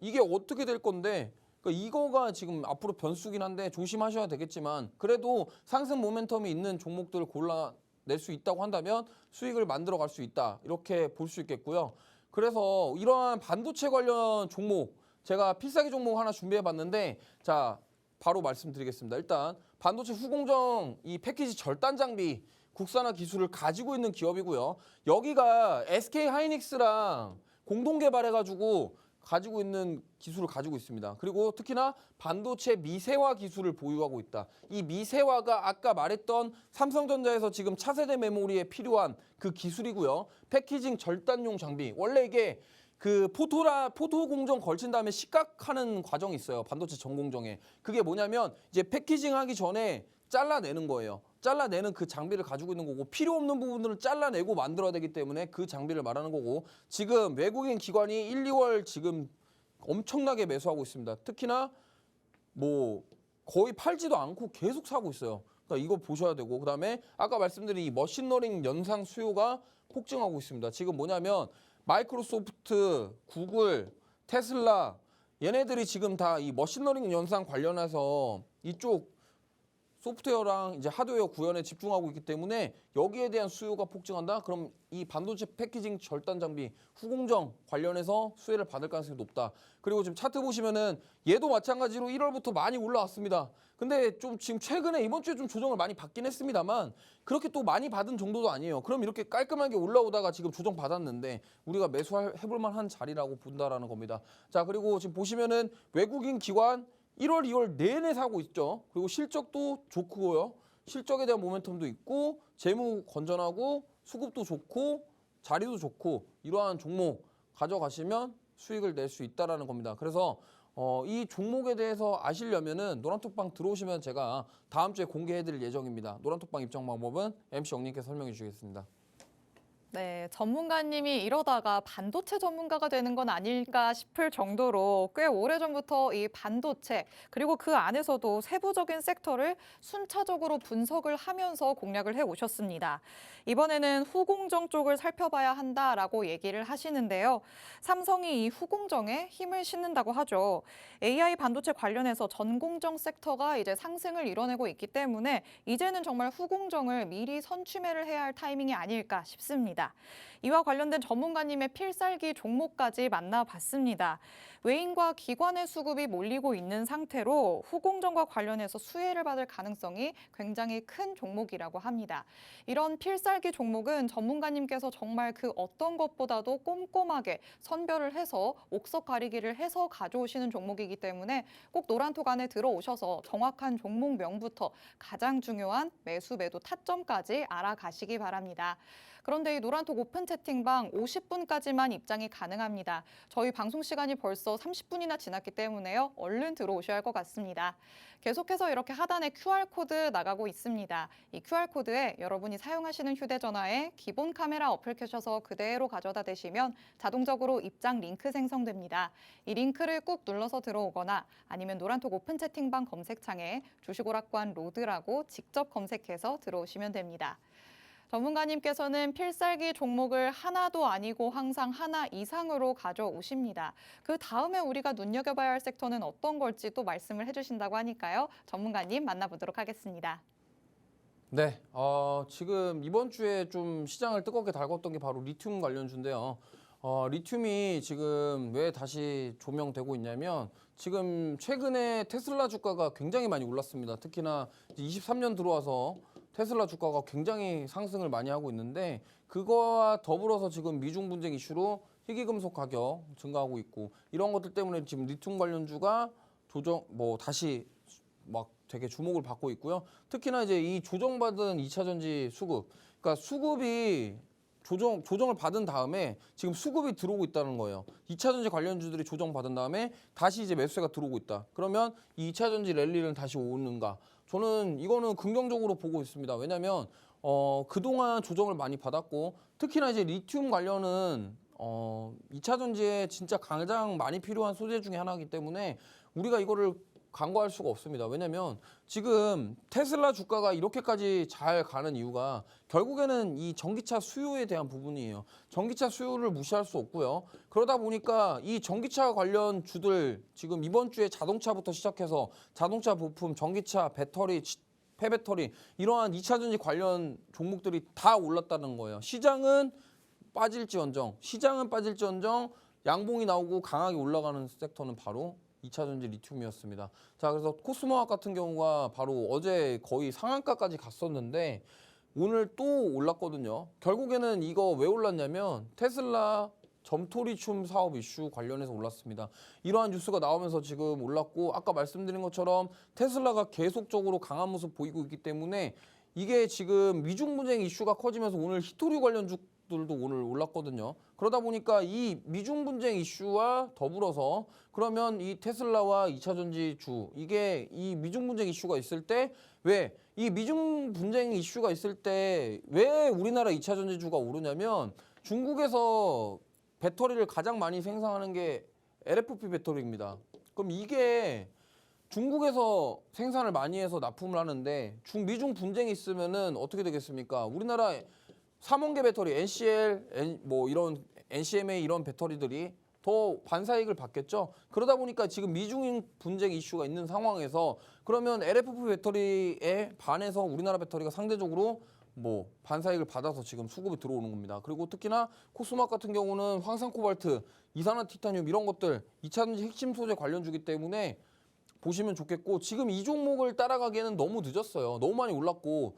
이게 어떻게 될 건데 그러니까 이거가 지금 앞으로 변수긴 한데 조심하셔야 되겠지만 그래도 상승 모멘텀이 있는 종목들을 골라낼 수 있다고 한다면 수익을 만들어 갈 수 있다. 이렇게 볼 수 있겠고요. 그래서 이러한 반도체 관련 종목 제가 필살기 종목 하나 준비해 봤는데 자 바로 말씀드리겠습니다. 일단 반도체 후공정 이 패키지 절단 장비 국산화 기술을 가지고 있는 기업이고요. 여기가 SK 하이닉스랑 공동 개발해가지고 가지고 있는 기술을 가지고 있습니다. 그리고 특히나 반도체 미세화 기술을 보유하고 있다. 이 미세화가 아까 말했던 삼성전자에서 지금 차세대 메모리에 필요한 그 기술이고요. 패키징 절단용 장비. 원래 이게 그 포토 공정 걸친 다음에 식각하는 과정이 있어요. 반도체 전 공정에. 그게 뭐냐면 이제 패키징 하기 전에 잘라내는 거예요. 잘라내는 그 장비를 가지고 있는 거고 필요 없는 부분들을 잘라내고 만들어야 되기 때문에 그 장비를 말하는 거고 지금 외국인 기관이 1, 2월 지금 엄청나게 매수하고 있습니다. 특히나 뭐 거의 팔지도 않고 계속 사고 있어요. 그러니까 이거 보셔야 되고 그다음에 아까 말씀드린 이 머신러닝 연상 수요가 폭증하고 있습니다. 지금 뭐냐면 마이크로소프트, 구글, 테슬라 얘네들이 지금 다 이 머신러닝 연상 관련해서 이쪽 소프트웨어랑 이제 하드웨어 구현에 집중하고 있기 때문에 여기에 대한 수요가 폭증한다? 그럼 이 반도체 패키징 절단 장비 후공정 관련해서 수혜를 받을 가능성이 높다. 그리고 지금 차트 보시면은 얘도 마찬가지로 1월부터 많이 올라왔습니다. 근데 좀 지금 최근에 이번 주에 좀 조정을 많이 받긴 했습니다만 그렇게 또 많이 받은 정도도 아니에요. 그럼 이렇게 깔끔하게 올라오다가 지금 조정 받았는데 우리가 매수해볼 만한 자리라고 본다라는 겁니다. 자, 그리고 지금 보시면은 외국인 기관 1월, 2월 내내 사고 있죠. 그리고 실적도 좋고요. 실적에 대한 모멘텀도 있고 재무 건전하고 수급도 좋고 자리도 좋고 이러한 종목 가져가시면 수익을 낼 수 있다라는 겁니다. 그래서 이 종목에 대해서 아시려면은 노란톡방 들어오시면 제가 다음 주에 공개해드릴 예정입니다. 노란톡방 입장 방법은 MC 영님께서 설명해 주시겠습니다.
네, 전문가님이 이러다가 반도체 전문가가 되는 건 아닐까 싶을 정도로 꽤 오래전부터 이 반도체 그리고 그 안에서도 세부적인 섹터를 순차적으로 분석을 하면서 공략을 해 오셨습니다. 이번에는 후공정 쪽을 살펴봐야 한다라고 얘기를 하시는데요. 삼성이 이 후공정에 힘을 싣는다고 하죠. AI 반도체 관련해서 전공정 섹터가 이제 상승을 이뤄내고 있기 때문에 이제는 정말 후공정을 미리 선취매를 해야 할 타이밍이 아닐까 싶습니다. 이와 관련된 전문가님의 필살기 종목까지 만나봤습니다. 외인과 기관의 수급이 몰리고 있는 상태로 후공정과 관련해서 수혜를 받을 가능성이 굉장히 큰 종목이라고 합니다. 이런 필살기 종목은 전문가님께서 정말 그 어떤 것보다도 꼼꼼하게 선별을 해서 옥석 가리기를 해서 가져오시는 종목이기 때문에 꼭 노란톡 안에 들어오셔서 정확한 종목명부터 가장 중요한 매수 매도 타점까지 알아가시기 바랍니다. 그런데 이 노란톡 오픈 채팅방 50분까지만 입장이 가능합니다. 저희 방송 시간이 벌써 30분이나 지났기 때문에요. 얼른 들어오셔야 할 것 같습니다. 계속해서 이렇게 하단에 QR코드 나가고 있습니다. 이 QR코드에 여러분이 사용하시는 휴대전화에 기본 카메라 어플 켜셔서 그대로 가져다 대시면 자동적으로 입장 링크 생성됩니다. 이 링크를 꾹 눌러서 들어오거나 아니면 노란톡 오픈 채팅방 검색창에 주식오락관 로드라고 직접 검색해서 들어오시면 됩니다. 전문가님께서는 필살기 종목을 하나도 아니고 항상 하나 이상으로 가져오십니다. 그 다음에 우리가 눈여겨봐야 할 섹터는 어떤 걸지 또 말씀을 해주신다고 하니까요. 전문가님 만나보도록 하겠습니다.
네, 지금 이번 주에 좀 시장을 뜨겁게 달궜던 게 바로 리튬 관련주인데요. 리튬이 지금 왜 다시 조명되고 있냐면 지금 최근에 테슬라 주가가 굉장히 많이 올랐습니다. 특히나 23년 들어와서 테슬라 주가가 굉장히 상승을 많이 하고 있는데 그거와 더불어서 지금 미중 분쟁 이슈로 희귀금속 가격 증가하고 있고 이런 것들 때문에 지금 리튬 관련주가 다시 막 되게 주목을 받고 있고요. 특히나 이제 이 조정받은 2차 전지 수급, 그러니까 수급이 조정을 받은 다음에 지금 수급이 들어오고 있다는 거예요. 2차 전지 관련주들이 조정받은 다음에 다시 이제 매수세가 들어오고 있다. 그러면 이 2차 전지 랠리는 다시 오는가? 저는 이거는 긍정적으로 보고 있습니다. 왜냐하면 그동안 조정을 많이 받았고 특히나 이제 리튬 관련은 2차 전지에 진짜 가장 많이 필요한 소재 중에 하나이기 때문에 우리가 이거를 간과할 수가 없습니다. 왜냐하면 지금 테슬라 주가가 이렇게까지 잘 가는 이유가 결국에는 이 전기차 수요에 대한 부분이에요. 전기차 수요를 무시할 수 없고요. 그러다 보니까 이 전기차 관련 주들 지금 이번 주에 자동차부터 시작해서 자동차 부품, 전기차, 배터리, 폐배터리 이러한 2차 전지 관련 종목들이 다 올랐다는 거예요. 시장은 빠질지언정 양봉이 나오고 강하게 올라가는 섹터는 바로 2차 전지 리튬이었습니다. 자, 그래서 코스모학 같은 경우가 바로 어제 거의 상한가까지 갔었는데 오늘 또 올랐거든요. 결국에는 이거 왜 올랐냐면 테슬라 점토리튬 사업 이슈 관련해서 올랐습니다. 이러한 뉴스가 나오면서 지금 올랐고 아까 말씀드린 것처럼 테슬라가 계속적으로 강한 모습 보이고 있기 때문에 이게 지금 미중 분쟁 이슈가 커지면서 오늘 히토류 관련주들도 오늘 올랐거든요. 그러다 보니까 이 미중 분쟁 이슈와 더불어서 그러면 이 테슬라와 2차 전지주 이게 이 미중 분쟁 이슈가 있을 때 왜 이 미중 분쟁 이슈가 있을 때 왜 우리나라 2차 전지주가 오르냐면 중국에서 배터리를 가장 많이 생산하는 게 LFP 배터리입니다. 그럼 이게 중국에서 생산을 많이 해서 납품을 하는데 미중 분쟁이 있으면은 어떻게 되겠습니까? 우리나라 삼원계 배터리, NCL, 이런 NCMA 이런 배터리들이 더 반사이익을 받겠죠. 그러다 보니까 지금 미중 분쟁 이슈가 있는 상황에서 그러면 LFP 배터리에 반해서 우리나라 배터리가 상대적으로 반사이익을 받아서 지금 수급이 들어오는 겁니다. 그리고 특히나 코스닥 같은 경우는 황산 코발트, 이산화 티타늄 이런 것들 2차 전지 핵심 소재 관련주기 때문에 보시면 좋겠고 지금 이 종목을 따라가기에는 너무 늦었어요. 너무 많이 올랐고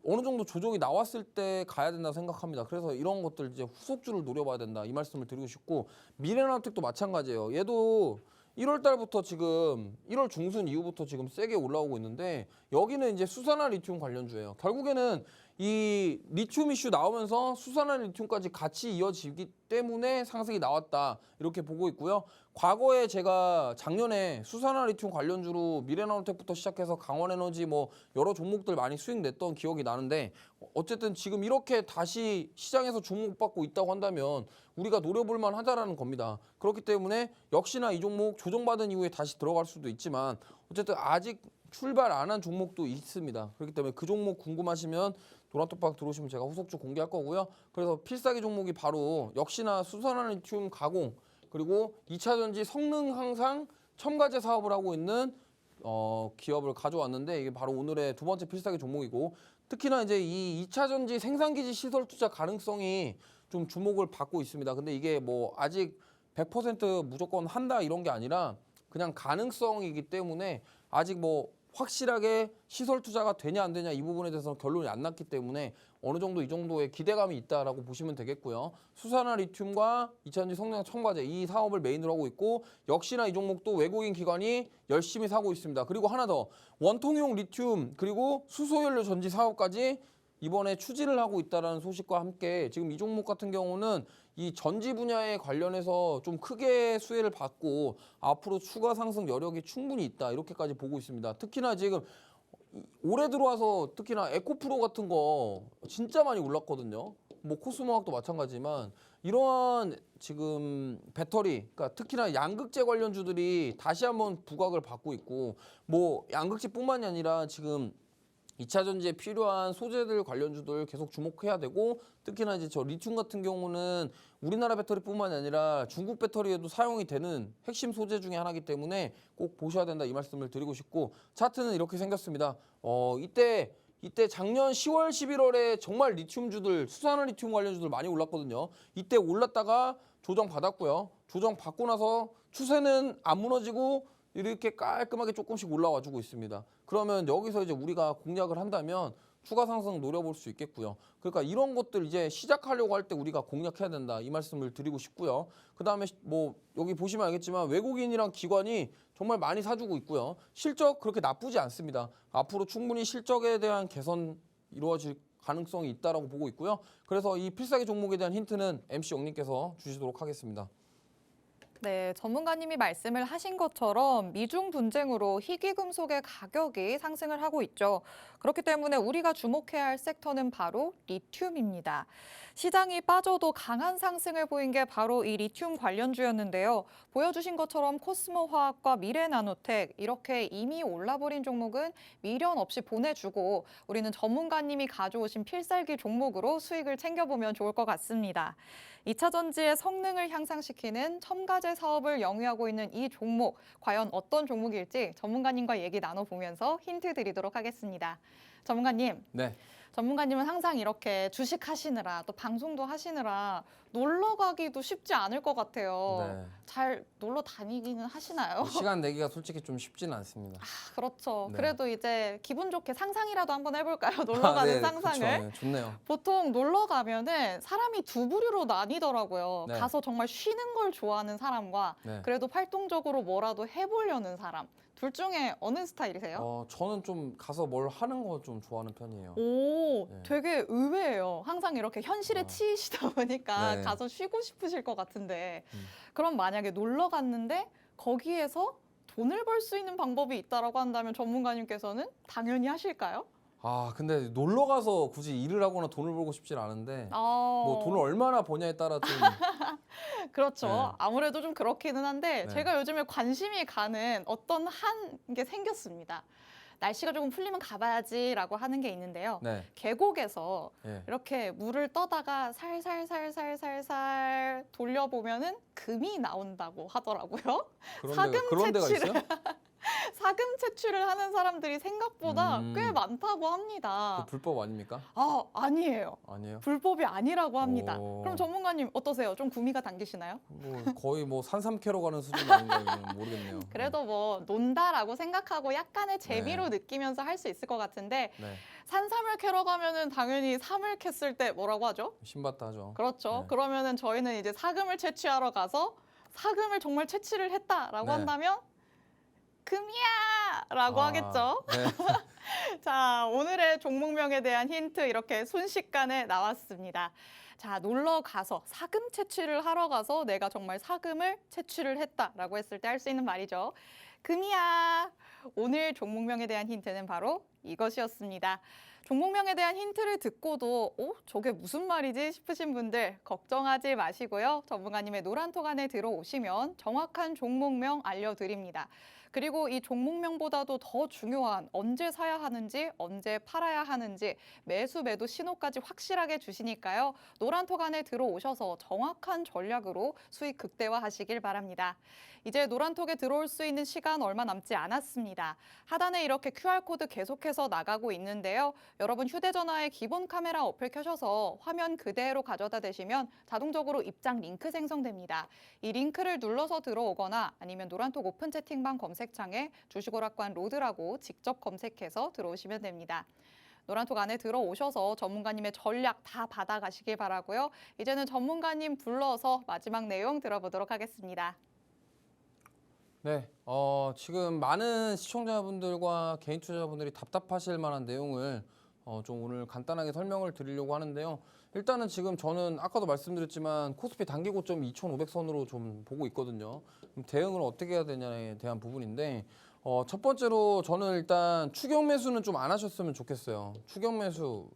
어느 정도 조정이 나왔을 때 가야 된다 생각합니다. 그래서 이런 것들 이제 후속주를 노려봐야 된다 이 말씀을 드리고 싶고 미래나텍도 마찬가지예요. 얘도 1월 달부터 지금 1월 중순 이후부터 지금 세게 올라오고 있는데 여기는 이제 수산화 리튬 관련주예요. 결국에는 이 리튬 이슈 나오면서 수산화 리튬까지 같이 이어지기 때문에 상승이 나왔다 이렇게 보고 있고요. 과거에 제가 작년에 수산화 리튬 관련주로 미래나노텍부터 시작해서 강원에너지 뭐 여러 종목들 많이 수익 냈던 기억이 나는데 어쨌든 지금 이렇게 다시 시장에서 주목받고 있다고 한다면 우리가 노려볼 만하다라는 겁니다. 그렇기 때문에 역시나 이 종목 조정받은 이후에 다시 들어갈 수도 있지만 어쨌든 아직 출발 안 한 종목도 있습니다. 그렇기 때문에 그 종목 궁금하시면 노란톡방 들어오시면 제가 후속주 공개할 거고요. 그래서 필살기 종목이 바로 역시나 수산화 리튬 가공 그리고 2차 전지 성능 향상 첨가제 사업을 하고 있는 기업을 가져왔는데 이게 바로 오늘의 두 번째 필살기 종목이고 특히나 이제 이 2차 전지 생산기지 시설 투자 가능성이 좀 주목을 받고 있습니다. 근데 이게 뭐 아직 100% 무조건 한다 이런 게 아니라 그냥 가능성이기 때문에 아직 뭐 확실하게 시설 투자가 되냐 안 되냐 이 부분에 대해서는 결론이 안 났기 때문에 어느 정도 이 정도의 기대감이 있다라고 보시면 되겠고요. 수산화 리튬과 2차전지 성능 첨가제 이 사업을 메인으로 하고 있고 역시나 이 종목도 외국인 기관이 열심히 사고 있습니다. 그리고 하나 더 원통용 리튬 그리고 수소연료 전지 사업까지 이번에 추진을 하고 있다는 소식과 함께 지금 이 종목 같은 경우는 이 전지 분야에 관련해서 좀 크게 수혜를 받고 앞으로 추가 상승 여력이 충분히 있다 이렇게까지 보고 있습니다. 특히나 지금 올해 들어와서 특히나 에코프로 같은 거 진짜 많이 올랐거든요. 뭐 코스모학도 마찬가지지만 이러한 지금 배터리, 그러니까 특히나 양극재 관련주들이 다시 한번 부각을 받고 있고 뭐 양극재뿐만이 아니라 지금 2차 전지에 필요한 소재들 관련주들 계속 주목해야 되고 특히나 이제 저 리튬 같은 경우는 우리나라 배터리뿐만이 아니라 중국 배터리에도 사용이 되는 핵심 소재 중에 하나이기 때문에 꼭 보셔야 된다 이 말씀을 드리고 싶고 차트는 이렇게 생겼습니다. 이때 작년 10월, 11월에 정말 리튬주들, 수산화 리튬 관련주들 많이 올랐거든요. 이때 올랐다가 조정 받았고요. 조정 받고 나서 추세는 안 무너지고 이렇게 깔끔하게 조금씩 올라와주고 있습니다. 그러면 여기서 이제 우리가 공략을 한다면 추가 상승 노려볼 수 있겠고요. 그러니까 이런 것들 이제 시작하려고 할 때 우리가 공략해야 된다 이 말씀을 드리고 싶고요. 그 다음에 뭐 여기 보시면 알겠지만 외국인이랑 기관이 정말 많이 사주고 있고요. 실적 그렇게 나쁘지 않습니다. 앞으로 충분히 실적에 대한 개선 이루어질 가능성이 있다라고 보고 있고요. 그래서 이 필살기 종목에 대한 힌트는 MC 영님께서 주시도록 하겠습니다.
네, 전문가님이 말씀을 하신 것처럼 미중 분쟁으로 희귀금속의 가격이 상승을 하고 있죠. 그렇기 때문에 우리가 주목해야 할 섹터는 바로 리튬입니다. 시장이 빠져도 강한 상승을 보인 게 바로 이 리튬 관련주였는데요. 보여주신 것처럼 코스모화학과 미래나노텍 이렇게 이미 올라버린 종목은 미련 없이 보내주고 우리는 전문가님이 가져오신 필살기 종목으로 수익을 챙겨보면 좋을 것 같습니다. 2차 전지의 성능을 향상시키는 첨가제 사업을 영위하고 있는 이 종목, 과연 어떤 종목일지 전문가님과 얘기 나눠보면서 힌트 드리도록 하겠습니다. 전문가님.
네.
전문가님은 항상 이렇게 주식 하시느라 또 방송도 하시느라 놀러 가기도 쉽지 않을 것 같아요.
네.
잘 놀러 다니기는 하시나요?
시간 내기가 솔직히 좀 쉽지는 않습니다.
아, 그렇죠.
네.
그래도 이제 기분 좋게 상상이라도 한번 해볼까요? 놀러 가는
네,
상상을.
그렇죠. 네, 좋네요.
보통 놀러 가면은 사람이 두 부류로 나뉘더라고요.
네.
가서 정말 쉬는 걸 좋아하는 사람과
네.
그래도 활동적으로 뭐라도 해보려는 사람. 둘 중에 어느 스타일이세요?
저는 좀 가서 뭘 하는 거 좀 좋아하는 편이에요.
오,
네.
되게 의외예요. 항상 이렇게 현실에 치이시다 보니까
네.
가서 쉬고 싶으실 것 같은데
음.
그럼 만약에 놀러 갔는데 거기에서 돈을 벌 수 있는 방법이 있다라고 한다면 전문가님께서는 당연히 하실까요?
근데 놀러 가서 굳이 일을 하거나 돈을 벌고 싶진 않은데 뭐 돈을
어,
얼마나 버냐에 따라 좀
그렇죠.
네.
아무래도 좀 그렇기는 한데
네.
제가 요즘에 관심이 가는 어떤 한 게 생겼습니다. 날씨가 조금 풀리면 가봐야지라고 하는 게 있는데요.
네.
계곡에서
예.
이렇게 물을 떠다가 살살살살살살 돌려보면은 금이 나온다고 하더라고요.
그런 데가 있어요?
사금 채취를 하는 사람들이 생각보다 꽤 많다고 합니다.
그 불법 아닙니까?
아니에요.
아니에요.
불법이 아니라고 합니다.
오.
그럼 전문가님 어떠세요? 좀 구미가 당기시나요?
뭐 거의 뭐 산삼캐러 가는 수준 아닌가 이건 모르겠네요.
그래도 뭐 논다라고 생각하고 약간의 재미로 느끼면서 할 수 있을 것 같은데
네.
산삼을 캐러 가면은 당연히 삼을 캤을 때 뭐라고 하죠?
신받다 하죠.
그렇죠.
네.
그러면은 저희는 이제 사금을 채취하러 가서 사금을 정말 채취를 했다라고
네.
한다면 금이야! 라고 하겠죠.
네.
자, 오늘의 종목명에 대한 힌트 이렇게 순식간에 나왔습니다. 자, 놀러 가서 사금 채취를 하러 가서 내가 정말 사금을 채취를 했다라고 했을 때 할 수 있는 말이죠. 금이야. 오늘 종목명에 대한 힌트는 바로 이것이었습니다. 종목명에 대한 힌트를 듣고도 저게 무슨 말이지 싶으신 분들 걱정하지 마시고요. 전문가님의 노란톡 안에 들어오시면 정확한 종목명 알려드립니다. 그리고 이 종목명보다도 더 중요한 언제 사야 하는지, 언제 팔아야 하는지 매수 매도 신호까지 확실하게 주시니까요. 노란톡 안에 들어오셔서 정확한 전략으로 수익 극대화하시길 바랍니다. 이제 노란톡에 들어올 수 있는 시간 얼마 남지 않았습니다. 하단에 이렇게 QR코드 계속해서 나가고 있는데요. 여러분 휴대전화에 기본 카메라 어플 켜셔서 화면 그대로 가져다 대시면 자동적으로 입장 링크 생성됩니다. 이 링크를 눌러서 들어오거나 아니면 노란톡 오픈 채팅방 검색창에 주식오락관 로드라고 직접 검색해서 들어오시면 됩니다. 노란톡 안에 들어오셔서 전문가님의 전략 다 받아가시길 바라고요. 이제는 전문가님 불러서 마지막 내용 들어보도록 하겠습니다.
네, 지금 많은 시청자분들과 개인 투자자분들이 답답하실 만한 내용을 좀 오늘 간단하게 설명을 드리려고 하는데요. 일단은 지금 저는 아까도 말씀드렸지만 코스피 단기 고점 2,500선으로 좀 보고 있거든요. 그럼 대응을 어떻게 해야 되냐에 대한 부분인데 첫 번째로 저는 일단 추격 매수는 좀 안 하셨으면 좋겠어요. 추격 매수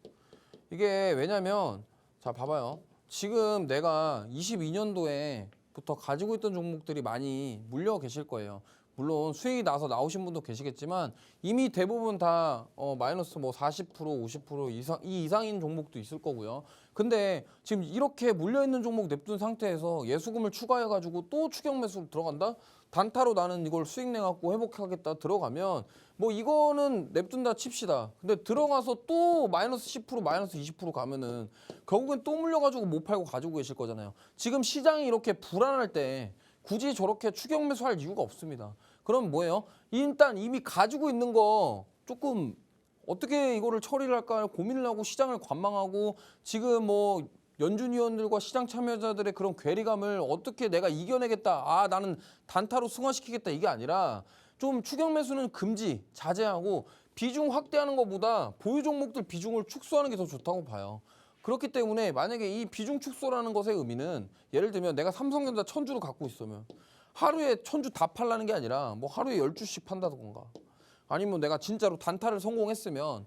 이게 왜냐면 자 봐봐요. 지금 내가 22년도에 부터 가지고 있던 종목들이 많이 물려 계실 거예요. 물론 수익이 나서 나오신 분도 계시겠지만 이미 대부분 다 마이너스 뭐 40%, 50% 이상인 종목도 있을 거고요. 근데 지금 이렇게 물려 있는 종목 냅둔 상태에서 예수금을 추가해 가지고 또 추격 매수로 들어간다? 단타로 나는 이걸 수익 내 갖고 회복하겠다 들어가면 뭐 이거는 냅둔다 칩시다. 근데 들어가서 또 마이너스 10%, 마이너스 20% 가면은 결국엔 또 물려가지고 못 팔고 가지고 계실 거잖아요. 지금 시장이 이렇게 불안할 때 굳이 저렇게 추격 매수할 이유가 없습니다. 그럼 뭐예요? 일단 이미 가지고 있는 거 조금 어떻게 이거를 처리를 할까 고민을 하고 시장을 관망하고 지금 뭐 연준 위원들과 시장 참여자들의 그런 괴리감을 어떻게 내가 이겨내겠다. 아, 나는 단타로 승화시키겠다. 이게 아니라 좀 추격 매수는 금지, 자제하고 비중 확대하는 것보다 보유 종목들 비중을 축소하는 게 더 좋다고 봐요. 그렇기 때문에 만약에 이 비중 축소라는 것의 의미는 예를 들면 내가 삼성전자 1000주를 갖고 있으면 하루에 1000주 다 팔라는 게 아니라 뭐 하루에 10주씩 판다던가 아니면 내가 진짜로 단타를 성공했으면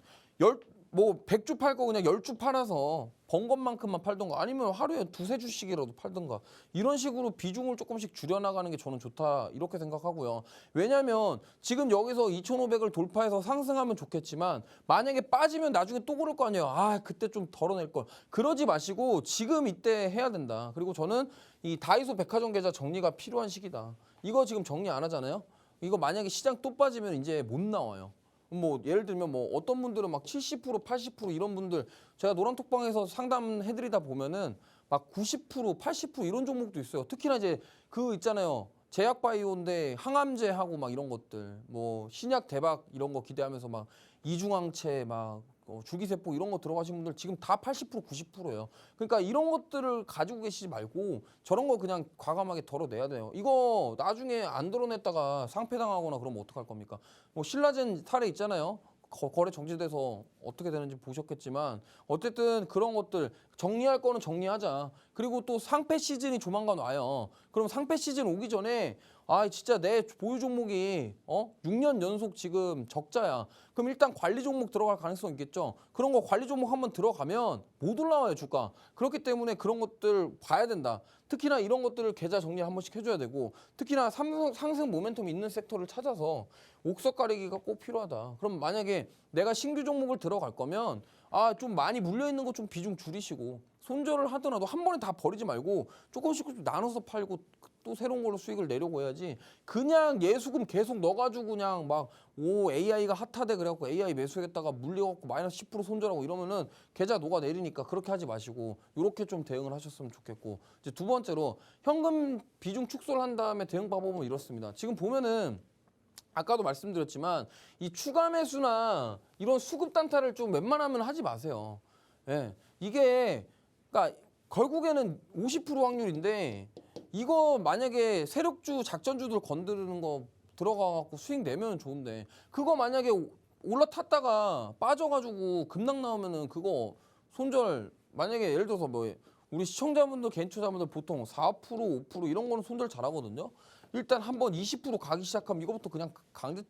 100주 팔 거 그냥 10주 팔아서 번 것만큼만 팔던가 아니면 하루에 두세 주씩이라도 팔던가 이런 식으로 비중을 조금씩 줄여나가는 게 저는 좋다 이렇게 생각하고요. 왜냐하면 지금 여기서 2,500을 돌파해서 상승하면 좋겠지만 만약에 빠지면 나중에 또 그럴 거 아니에요. 아 그때 좀 덜어낼 걸. 그러지 마시고 지금 이때 해야 된다. 그리고 저는 이 다이소 백화점 계좌 정리가 필요한 시기다. 이거 지금 정리 안 하잖아요. 이거 만약에 시장 또 빠지면 이제 못 나와요. 뭐 예를 들면 뭐 어떤 분들은 막 70%, 80% 이런 분들 제가 노란톡방에서 상담해드리다 보면은 막 90%, 80% 이런 종목도 있어요. 특히나 이제 그 있잖아요. 제약바이오인데 항암제하고 막 이런 것들 뭐 신약 대박 이런 거 기대하면서 막 이중항체 막 줄기세포 이런 거 들어가신 분들 지금 다 80%, 90%예요. 그러니까 이런 것들을 가지고 계시지 말고 저런 거 그냥 과감하게 덜어내야 돼요. 이거 나중에 안 덜어냈다가 상폐당하거나 그러면 어떡할 겁니까? 뭐 신라젠 사례 있잖아요. 거래 정지돼서 어떻게 되는지 보셨겠지만 어쨌든 그런 것들 정리할 거는 정리하자. 그리고 또 상폐 시즌이 조만간 와요. 그럼 상폐 시즌 오기 전에 아 진짜 내 보유 종목이 6년 연속 지금 적자야. 그럼 일단 관리 종목 들어갈 가능성 있겠죠. 그런 거 관리 종목 한번 들어가면 못 올라와요 주가. 그렇기 때문에 그런 것들 봐야 된다. 특히나 이런 것들을 계좌 정리 한 번씩 해줘야 되고 특히나 상승 모멘텀 있는 섹터를 찾아서 옥석 가리기가 꼭 필요하다. 그럼 만약에 내가 신규 종목을 들어갈 거면 좀 많이 물려 있는 거 좀 비중 줄이시고 손절을 하더라도 한 번에 다 버리지 말고 조금씩 나눠서 팔고 또 새로운 걸로 수익을 내려고 해야지 그냥 예수금 계속 넣어가지고 그냥 막 AI가 핫하대 그래갖고 AI 매수했다가 물려갖고 마이너스 10% 손절하고 이러면은 계좌 녹아내리니까 그렇게 하지 마시고 이렇게 좀 대응을 하셨으면 좋겠고 이제 두 번째로 현금 비중 축소를 한 다음에 대응 방법은 이렇습니다. 지금 보면은 아까도 말씀드렸지만 이 추가 매수나 이런 수급 단타를 좀 웬만하면 하지 마세요. 예, 이게 그러니까 결국에는 50% 확률인데 이거 만약에 세력주 작전주들 건드리는 거 들어가갖고 수익 내면 좋은데 그거 만약에 올라탔다가 빠져가지고 급락 나오면은 그거 손절 만약에 예를 들어서 뭐 우리 시청자분들, 개인 투자자분들 보통 4%, 5% 이런 거는 손절 잘하거든요. 일단 한번 20% 가기 시작하면 이거부터 그냥 강제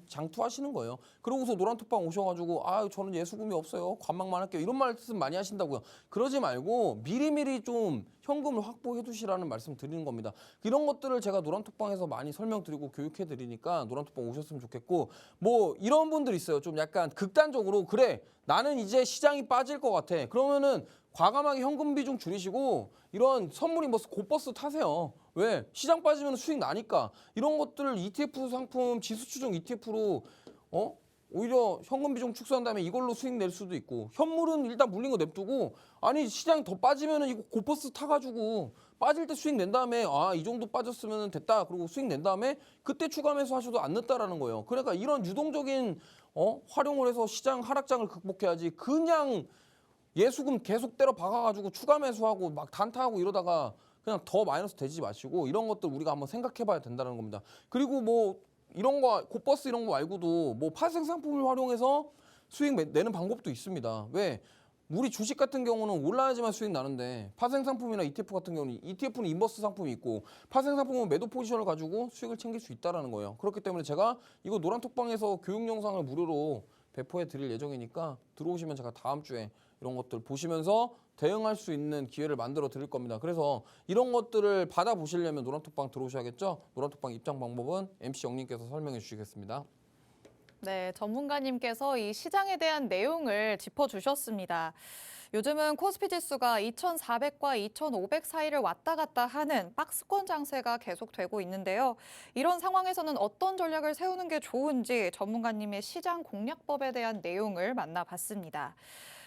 장투하시는 거예요. 그러고서 노란톡방 오셔가지고 아 저는 예수금이 없어요. 관망만 할게요. 이런 말씀 많이 하신다고요. 그러지 말고 미리미리 좀 현금을 확보해 두시라는 말씀 드리는 겁니다. 이런 것들을 제가 노란톡방에서 많이 설명드리고 교육해 드리니까 노란톡방 오셨으면 좋겠고 뭐 이런 분들 있어요. 좀 약간 극단적으로 그래 나는 이제 시장이 빠질 것 같아. 그러면은 과감하게 현금 비중 줄이시고 이런 선물이 뭐 고버스 타세요. 왜? 시장 빠지면 수익 나니까. 이런 것들을 ETF 상품 지수 추종 ETF로 오히려 현금 비중 축소한 다음에 이걸로 수익 낼 수도 있고 현물은 일단 물린 거 냅두고 아니 시장이 더 빠지면은 이거 고버스 타가지고 빠질 때 수익 낸 다음에 아 이 정도 빠졌으면 됐다 그리고 수익 낸 다음에 그때 추가 매수하셔도 안 늦다라는 거예요. 그러니까 이런 유동적인 활용을 해서 시장 하락장을 극복해야지 그냥 예수금 계속 때려 박아가지고 추가 매수하고 막 단타하고 이러다가 그냥 더 마이너스 되지 마시고 이런 것들 우리가 한번 생각해봐야 된다는 겁니다. 그리고 뭐 이런 거 고버스 이런 거 말고도 뭐 파생 상품을 활용해서 수익 내는 방법도 있습니다. 왜? 우리 주식 같은 경우는 올라야지만 수익 나는데 파생 상품이나 ETF 같은 경우는 ETF는 인버스 상품이 있고 파생 상품은 매도 포지션을 가지고 수익을 챙길 수 있다라는 거예요. 그렇기 때문에 제가 이거 노란톡방에서 교육 영상을 무료로 배포해 드릴 예정이니까 들어오시면 제가 다음 주에 이런 것들 보시면서 대응할 수 있는 기회를 만들어 드릴 겁니다. 그래서 이런 것들을 받아보시려면 노란톡방 들어오셔야겠죠? 노란톡방 입장 방법은 MC 영님께서 설명해 주시겠습니다.
네, 전문가님께서 이 시장에 대한 내용을 짚어주셨습니다. 요즘은 코스피 지수가 2,400과 2,500 사이를 왔다 갔다 하는 박스권 장세가 계속되고 있는데요. 이런 상황에서는 어떤 전략을 세우는 게 좋은지 전문가님의 시장 공략법에 대한 내용을 만나봤습니다.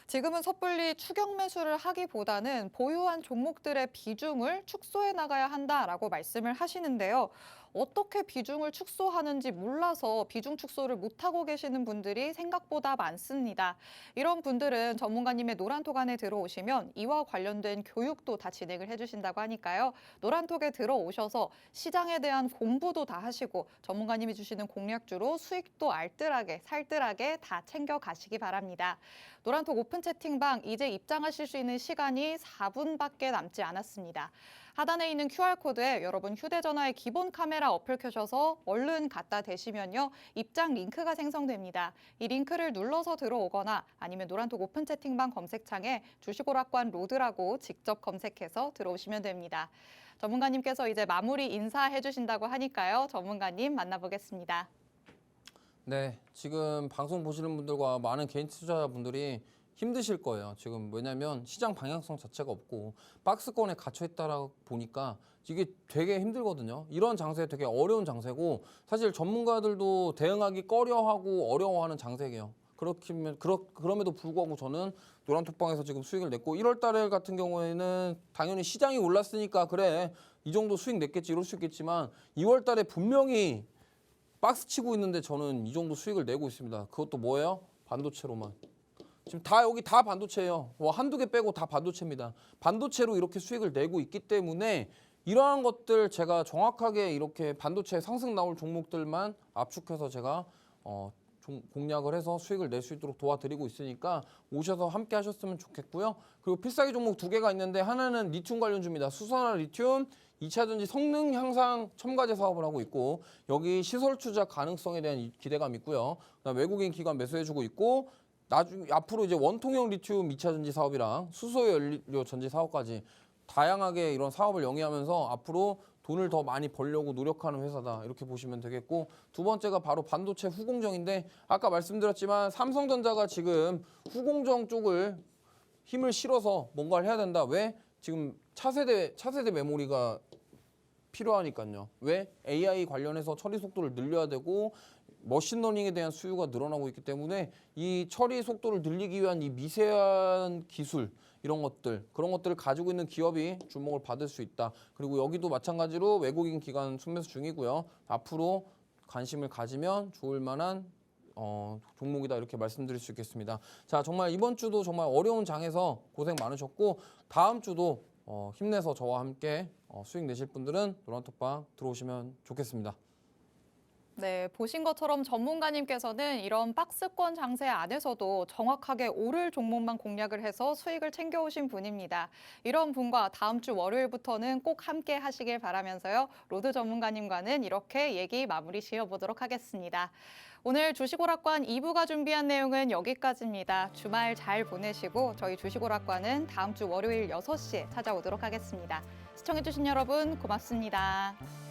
지금은 섣불리 추격 매수를 하기보다는 보유한 종목들의 비중을 축소해 나가야 한다라고 말씀을 하시는데요. 어떻게 비중을 축소하는지 몰라서 비중 축소를 못하고 계시는 분들이 생각보다 많습니다. 이런 분들은 전문가님의 노란톡 안에 들어오시면 이와 관련된 교육도 다 진행을 해주신다고 하니까요. 노란톡에 들어오셔서 시장에 대한 공부도 다 하시고 전문가님이 주시는 공략주로 수익도 알뜰하게 살뜰하게 다 챙겨가시기 바랍니다. 노란톡 오픈 채팅방 이제 입장하실 수 있는 시간이 4분밖에 남지 않았습니다. 하단에 있는 QR코드에 여러분 휴대전화의 기본 카메라 어플 켜셔서 얼른 갖다 대시면요. 입장 링크가 생성됩니다. 이 링크를 눌러서 들어오거나 아니면 노란톡 오픈 채팅방 검색창에 주식오락관 로드라고 직접 검색해서 들어오시면 됩니다. 전문가님께서 이제 마무리 인사해 주신다고 하니까요. 전문가님 만나보겠습니다.
네, 지금 방송 보시는 분들과 많은 개인 투자자분들이 힘드실 거예요. 지금 왜냐하면 시장 방향성 자체가 없고 박스권에 갇혀 있다 보니까 이게 되게 힘들거든요. 이런 장세 되게 어려운 장세고 사실 전문가들도 대응하기 꺼려하고 어려워하는 장세예요. 그럼에도 불구하고 저는 노란톡방에서 지금 수익을 냈고 1월 달 같은 경우에는 당연히 시장이 올랐으니까 그래 이 정도 수익 냈겠지 이럴 수 있겠지만 2월 달에 분명히 박스 치고 있는데 저는 이 정도 수익을 내고 있습니다. 그것도 뭐예요? 반도체로만. 지금 다 여기 다 반도체예요. 한두 개 빼고 다 반도체입니다. 반도체로 이렇게 수익을 내고 있기 때문에 이러한 것들 제가 정확하게 이렇게 반도체 상승 나올 종목들만 압축해서 제가 공략을 해서 수익을 낼 수 있도록 도와드리고 있으니까 오셔서 함께 하셨으면 좋겠고요. 그리고 필살기 종목 두 개가 있는데 하나는 리튬 관련주입니다. 수산화 리튬 2차전지 성능 향상 첨가제 사업을 하고 있고 여기 시설 투자 가능성에 대한 기대감 있고요. 그다음 외국인 기관 매수해주고 있고 나중에 앞으로 이제 원통형 리튬 2차전지 사업이랑 수소 연료 전지 사업까지 다양하게 이런 사업을 영위하면서 앞으로 돈을 더 많이 벌려고 노력하는 회사다 이렇게 보시면 되겠고 두 번째가 바로 반도체 후공정인데 아까 말씀드렸지만 삼성전자가 지금 후공정 쪽을 힘을 실어서 뭔가를 해야 된다. 왜? 지금 차세대 메모리가 필요하니까요. 왜? AI 관련해서 처리 속도를 늘려야 되고 머신러닝에 대한 수요가 늘어나고 있기 때문에 이 처리 속도를 늘리기 위한 이 미세한 기술 이런 것들 그런 것들을 가지고 있는 기업이 주목을 받을 수 있다. 그리고 여기도 마찬가지로 외국인 기관 순매수 중이고요. 앞으로 관심을 가지면 좋을 만한 종목이다 이렇게 말씀드릴 수 있겠습니다. 자, 정말 이번 주도 정말 어려운 장에서 고생 많으셨고 다음 주도 힘내서 저와 함께 수익 내실 분들은 노란톡방 들어오시면 좋겠습니다.
네, 보신 것처럼 전문가님께서는 이런 박스권 장세 안에서도 정확하게 오를 종목만 공략을 해서 수익을 챙겨오신 분입니다. 이런 분과 다음 주 월요일부터는 꼭 함께 하시길 바라면서요. 로드 전문가님과는 이렇게 얘기 마무리 지어보도록 하겠습니다. 오늘 주식오락관 2부가 준비한 내용은 여기까지입니다. 주말 잘 보내시고 저희 주식오락관은 다음 주 월요일 6시에 찾아오도록 하겠습니다. 시청해주신 여러분 고맙습니다.